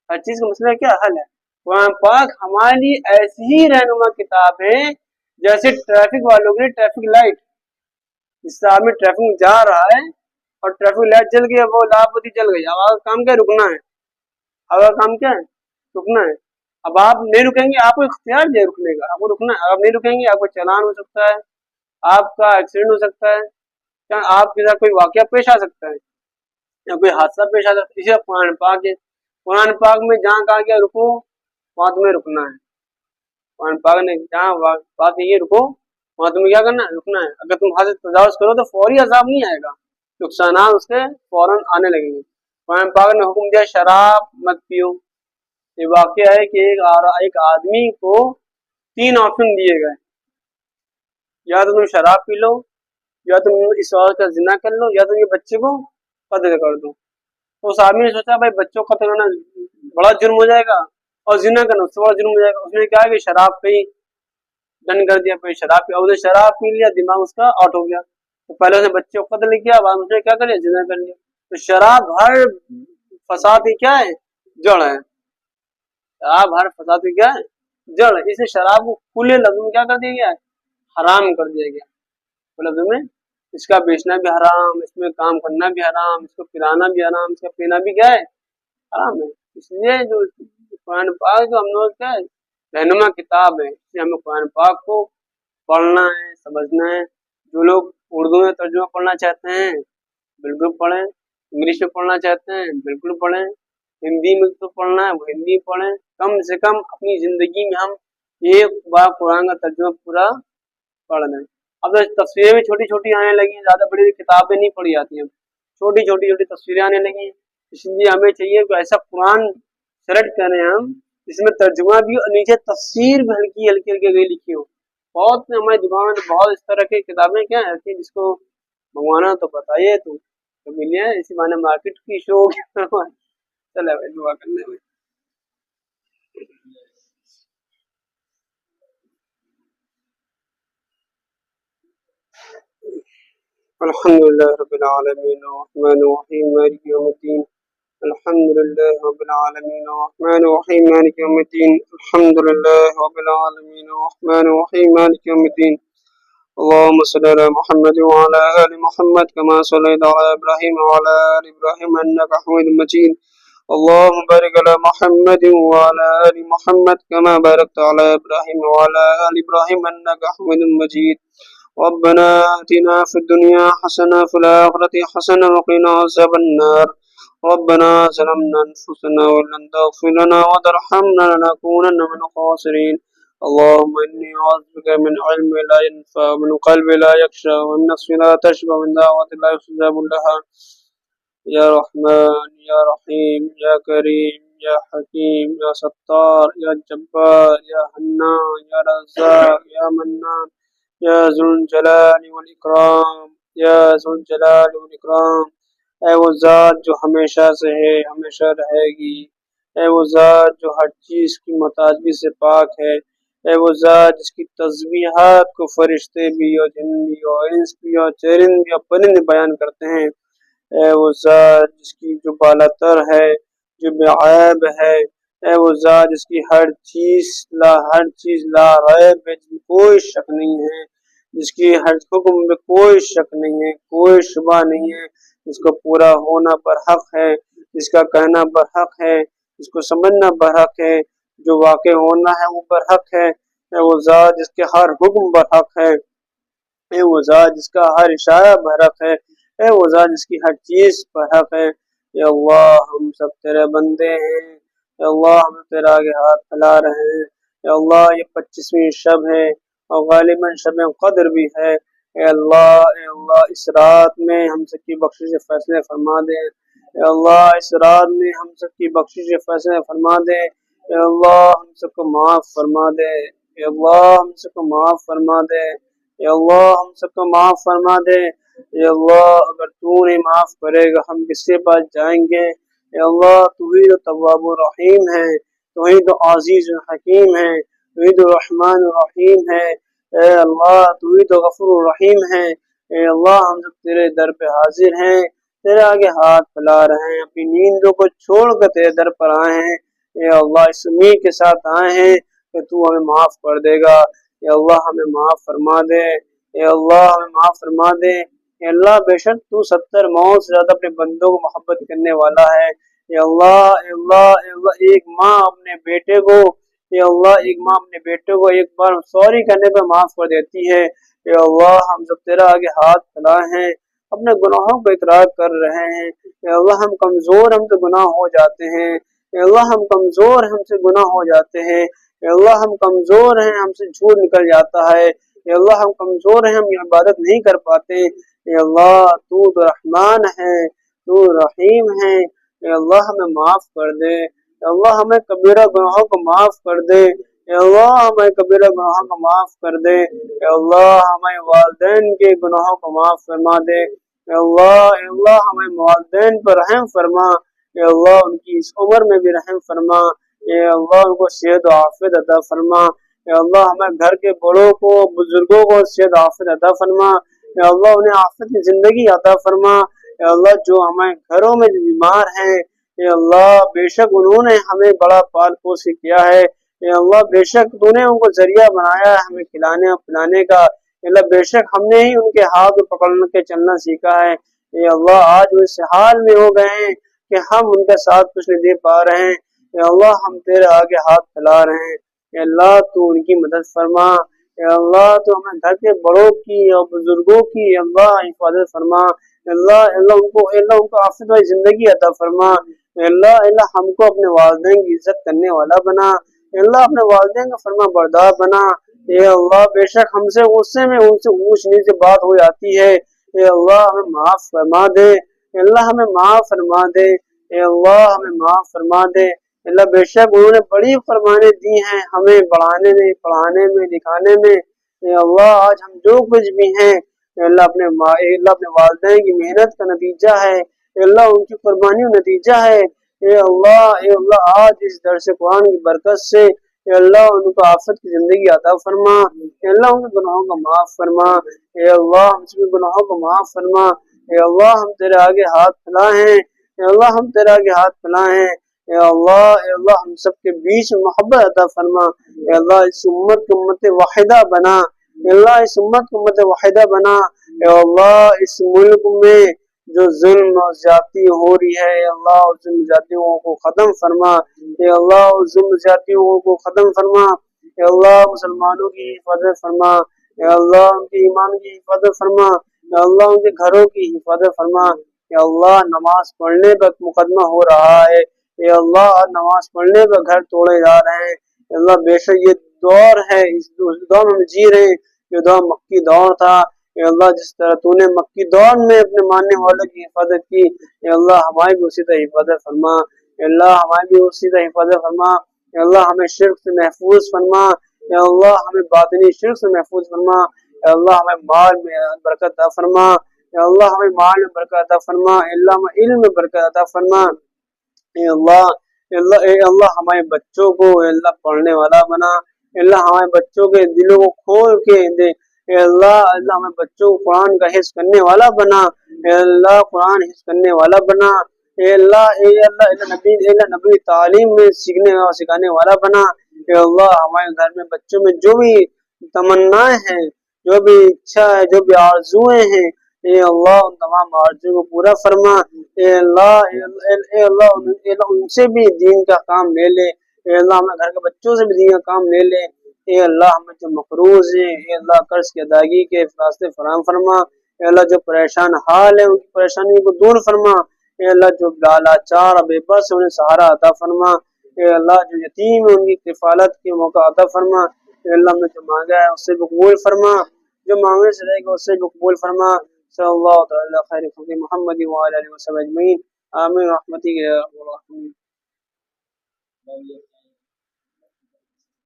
ہر چیز کا مسئلہ کیا حل ہے۔ قرآن پاک ہمارے لیے ایسی ہی رہنما کتاب ہے جیسے ٹریفک والوں کے لیے ٹریفک لائٹ، جس سے آدمی ٹریفک میں جا رہا ہے اور ٹریفک لائٹ جل گئی، وہ لاپتی چل گئی، اب آپ کا کام کیا ہے؟ رکنا ہے، اب آپ کا کام کیا ہے؟ رکنا ہے۔ اب آپ نہیں رکیں گے، آپ کو اختیار ہے رکنے کا، آپ کو رکنا ہے، آپ نہیں رکیں گے آپ کو چلان ہو سکتا ہے، آپ کا ایکسیڈنٹ ہو سکتا ہے، کیا آپ کے ساتھ کوئی واقعہ پیش آ سکتا ہے یا کوئی حادثہ پیش آ سکتا ہے۔ اسی قرآن پاک ہے، قرآن پاک میں جہاں کہا گیا رکو وہاں تمہیں رکنا ہے، قرآن پاک نے جہاں بات یہ رکو وہاں تمہیں کیا کرنا ہے؟ رکنا ہے۔ اگر تم حد سے تجاوز کرو تو فوری عذاب نہیں آئے گا، نقصانات اس کے فوراً آنے لگیں گے۔ قرآن پاک نے حکم دیا شراب مت پیو۔ یہ واقعہ ہے کہ ایک آدمی کو 3 آپشن دیے گئے، یا تو تم شراب پی لو، یا تم اس عورت کا زنا کر لو، یا تم یہ بچے کو قتل کر دو۔ تو اس آدمی نے سوچا بھائی بچوں کو قتل کرنا بڑا جرم ہو جائے گا اور زنا کرنا اس سے بڑا جرم ہو جائے گا۔ اس نے کیا کہ شراب پہ ہی ڈن کر دیا، پھر شراب پی، اور شراب پی لیا، دماغ اس کا آؤٹ ہو گیا۔ تو پہلے اس نے بچے کو قتل کیا، بعد اس نے کیا کر لیا، زنا کر لیا۔ تو شراب ہر فساد کی کیا ہے، جڑ ہے۔ شراب ہر فساد کی کیا ہے، جڑ ہے۔ اسے شراب کو کھلے لفظ میں کیا کر دیا گیا ہے، حرام کر دیا گیا لفظ میں۔ اس کا بیچنا بھی حرام، اس میں کام کرنا بھی حرام، اس کو پلانا بھی حرام، اس کا پینا بھی کیا ہے، حرام ہے۔ اس لیے جو قرآن پاک جو ہم لوگ کیا ہے رہنما کتاب ہے، اس لیے ہمیں قرآن پاک کو پڑھنا ہے، سمجھنا ہے۔ جو لوگ اردو میں ترجمہ پڑھنا چاہتے ہیں بالکل پڑھیں، انگلش میں پڑھنا چاہتے ہیں بالکل پڑھیں، ہندی میں تو پڑھنا ہے وہ ہندی پڑھیں۔ کم سے کم اپنی زندگی میں ہم ایک بار قرآن کا ترجمہ پورا پڑھ لیں۔ اب تو تصویریں بھی چھوٹی چھوٹی آنے لگی ہیں، زیادہ بڑی کتابیں نہیں پڑھی جاتی ہیں، چھوٹی چھوٹی تصویریں آنے لگی ہیں۔ اس لیے ہمیں چاہیے کہ ایسا قرآن سلیکٹ کریں ہم جس میں ترجمہ بھی اور نیچے تفسیر بھی ہلکی ہلکی ہلکی لکھی ہو۔ بہت ہماری دکان میں بہت اس طرح کی کتابیں کیا ہیں، جس کو منگوانا تو بتائیے تو ملے، اسی بہانے مارکیٹ کی شو چلے بھائی دعا کرنے میں۔ الحمد للہ رب العالمین الرحمن الرحیم مالک یوم الدین، الحمد للہ رب العالمین الرحمن الرحیم مالک یوم الدین، الحمد للہ رب العالمین الرحمن الرحیم مالک یوم الدین۔ اللهم صل على محمد وعلى آل محمد كما صليت على إبراهيم وعلى آل إبراهيم إنك حميد مجيد۔ اللهم بارك على محمد وعلى آل محمد كما باركت على إبراهيم وعلى آل إبراهيم إنك حميد مجيد۔ ربنا آتنا في الدنيا حسنة وفي الآخرة حسنة وقنا عذاب النار۔ ربنا ظلمنا أنفسنا وإن لم تغفر لنا وترحمنا لنكونن من الخاسرين۔ اللهم إني أعوذ بك من علم لا ينفع، من قلب لا يخشى، ومن نفس لا تشبع، من دعوة لا يستجاب لها۔ یا رحمان یا رحیم یا کریم یا حکیم یا ستار یا جبار یا حنان یا رزاق یا منان یا ذو الجلال والاکرام یا ذو الجلال والاکرام۔ اے وہ ذات جو ہمیشہ سے ہے، ہمیشہ رہے گی، اے وہ ذات جو ہر چیز کی محتاجگی سے پاک ہے، اے وہ ذات جس کی تسبیحات کو فرشتے بھی اور جن بھی اور انس بھی اور چرند بھی اور پرند بیان کرتے ہیں، اے وہ ذات جس کی جو بالاتر ہے، جو بے عیب ہے، اے وہ ذات جس کی ہر چیز لا ریب ہے، جس میں کوئی شک نہیں ہے، جس کی ہر حکم میں کوئی شک نہیں ہے، کوئی شبہ نہیں ہے، جس کو پورا ہونا برحق ہے، جس کا کہنا برحق ہے، جس کو سمجھنا برحق ہے، جو واقع ہونا ہے وہ برحق ہے، اے وہ ذات جس کے ہر حکم برحق ہے، اے وہ ذات جس کا ہر اشارہ برحق ہے، اے وہ ذات جس کی ہر چیز برحق ہے۔ یا اللہ ہم سب تیرے بندے ہیں، یا اللہ ہم تیرے آگے ہاتھ پھیلا رہے ہیں۔ یا اللہ یہ 25ویں شب ہے اور غالباً شب قدر بھی ہے، اے اللہ اس رات میں ہم سب کی بخشش فیصلے فرما دے، اے اللہ اس رات میں ہم سب کی بخشش فیصلے فرما دے، اے اللہ ہم سب کو معاف فرما دے، اے اللہ ہم سب کو معاف فرما دے، اے اللہ ہم سب کو معاف فرما دے۔ اے اللہ اگر تو نہیں معاف کرے گا ہم کس کے پاس جائیں گے؟ اے اللہ تو ہی تو تواب الرحیم ہے، تو ہی تو عزیز الحکیم ہے، تو ہی تو رحمان الرحیم ہے، اے اللہ تو ہی تو غفور الرحیم ہے۔ اے اللہ ہم سب تیرے در پہ حاضر ہیں، تیرے آگے ہاتھ پھیلا رہے ہیں، اپنی نیندوں کو چھوڑ کر تیرے در پر آئے ہیں۔ اے اللہ اس امید کے ساتھ آئے ہیں کہ تو ہمیں معاف کر دے گا۔ اے اللہ ہمیں معاف فرما دے، اے اللہ ہمیں معاف فرما دے۔ اے اللہ بے شک تو 70 موت سے زیادہ اپنے بندوں کو محبت کرنے والا ہے۔ اے اللہ اے اللہ اے اللہ ایک ماں اپنے بیٹے کو، اے اللہ ایک ماں اپنے بیٹے کو ایک بار سوری کرنے پہ معاف کر دیتی ہے۔ اے اللہ ہم سب تیرا آگے ہاتھ پھیلائے ہیں، اپنے گناہوں کو اقرار کر رہے ہیں۔ اے اللہ ہم کمزور، ہم سے گناہ ہو جاتے ہیں، اے اللہ ہم کمزور، ہم سے گناہ ہو جاتے ہیں، اے اللہ ہم کمزور ہیں، ہم سے جھوٹ نکل جاتا ہے، اے اللہ ہم کمزور ہیں، ہم یہ عبادت نہیں کر پاتے۔ اے اللہ تو رحمان ہے، تو رحیم ہے، اے اللہ ہمیں معاف کر دے، اے اللہ ہمیں کبیرہ گناہوں کو معاف کر دے، اے اللہ ہمارے کبیرہ گناہوں کو معاف کر دے، اے اللہ ہمارے والدین کے گناہوں کو معاف فرما دے، اے اللہ ہمارے والدین پر رحم فرما، اے اللہ ان کی اس عمر میں بھی رحم فرما، اے اللہ ان کو صحت و عافیت عطا فرما، اے اللہ ہمارے گھر کے بڑوں کو بزرگوں کو صحت و عافیت عطا فرما، اے اللہ انہیں عافیت کی زندگی عطا فرما، اے اللہ جو ہمارے گھروں میں جو بیمار ہیں، اے اللہ بے شک انہوں نے ہمیں بڑا پال پوس کیا ہے، اے اللہ بے شک تو نے ان کو ذریعہ بنایا ہے ہمیں کھلانے اور پلانے کا، اے اللہ بے شک ہم نے ہی ان کے ہاتھ پکڑ کے چلنا سیکھا ہے، اے اللہ آج وہ اس حال میں ہو گئے ہیں کہ ہم ان کا ساتھ کچھ نہیں دے پا رہے ہیں، اے اللہ ہم تیرے آگے ہاتھ پھیلا رہے ہیں، اے اللہ تو ان کی مدد فرما، اے اللہ تو ہمیں گھر کے بڑوں کی اور بزرگوں کی اے اللہ حفاظت فرما، اے اللہ ان کو عافیت والی زندگی عطا فرما، اے اللہ ہم کو اپنے والدین کی عزت کرنے والا بنا، اے اللہ اپنے والدین کا فرما بردار بنا، اے اللہ بے شک ہم سے غصے میں ان سے اونچ نیچ بات ہو جاتی ہے، اے اللہ ہمیں معاف فرما دے، اے اللہ ہمیں معاف فرما دے، اے اللہ ہمیں معاف فرما دے، اے اللہ بے شک انہوں نے بڑی فرمانے دی ہیں ہمیں بڑھانے میں، پڑھانے میں، دکھانے میں، اے اللہ آج ہم جو کچھ بھی ہیں اے اللہ اپنے والدین کی محنت کا نتیجہ ہے، اے اللہ ان کی قربانی کا نتیجہ ہے، اے اللہ آج اس درس قرآن کی برکت سے اے اللہ ان کو آفت کی زندگی عطا فرما، اے اللہ ان کے گناہوں کو معاف فرما، اے اللہ ہم سب گناہوں کو معاف فرما، اے اللہ ہم تیرے آگے ہاتھ پھیلائے ہیں، اے اللہ ہم تیرے آگے ہاتھ پھیلائے ہیں، اے اللہ ہم سب کے بیچ میں محبت عطا فرما، اے اللہ اس امت کو امت واحدہ بنا، اے اللہ اس امت کو امت واحدہ بنا، اے اللہ اس ملک میں جو ظلم اور زیادتی ہو رہی ہے اے اللہ اس ظلم زیادتیوں کو ختم فرما، اے اللہ اس ظلم زیادتیوں کو ختم فرما، اے اللہ مسلمانوں کی حفاظت فرما، اے اللہ ان کے ایمان کی حفاظت فرما، اے اللہ ان کے گھروں کی حفاظت فرما، اے اللہ نماز پڑھنے پر مقدمہ ہو رہا ہے، اے اللہ نماز پڑھنے پر گھر توڑے جا رہے ہیں، اے اللہ بے شک یہ دور ہے، اس دور میں ہم جی رہے ہیں، یہ دور مکی دور تھا، اے اللہ جس طرح تو نے مکی دور میں اپنے ماننے والوں کی حفاظت کی، اے اللہ ہماری بھی اسی طرح حفاظت فرما، اے اللہ ہماری بھی اسی طرح حفاظت فرما، اے اللہ ہمیں شرک سے محفوظ فرما، اے اللہ ہمیں باطنی شرک سے محفوظ فرما، اے اللہ ہمیں مال میں برکت عطا فرما، اے اللہ ہمیں مال میں برکت عطا فرما، اے اللہ ہمیں علم میں برکت عطا فرما، اے اللہ ہمارے بچوں کو اے اللہ پڑھنے والا بنا، اے اللہ ہمارے بچوں کے دلوں کو کھول کے دے، اے اللہ ہمیں بچوں کو قرآن کا حفظ کرنے والا بنا، اے اللہ قرآن حفظ کرنے والا بنا، اے اللہ نبی تعلیم میں سیکھنے اور سکھانے والا بنا، اے اللہ ہمارے گھر میں بچوں میں جو بھی تمنائیں ہیں، جو بھی اچھا ہے، جو بھی آرزویں ہیں، اے اللہ ان تمام آرزو کو پورا فرما، اے اللہ ان سے بھی دین کا کام لے لے، اے اللہ ہمیں گھر کے بچوں سے بھی دین کا کام لے لے، اے اللہ ہمیں جو مقروض ہیں اے اللہ قرض کی ادائیگی کے راستے فراہم فرما، اے اللہ جو پریشان حال ہے ان کی پریشانی کو دور فرما، اے اللہ جو لاچار بے بس انہیں سہارا عطا فرما، اے اللہ جو یتیم ہے ان کی کفالت کے موقع عطا فرما، اے اللہ ہم نے جو مانگا ہے اس سے قبول فرما، جو مانگنے سے رہے گا اس سے قبول فرما، صلی اللہ تعالی خیر خلق محمد وعلی آلہ وصحبہ اجمعین، آمین رحمتک یا ارحم الراحمین۔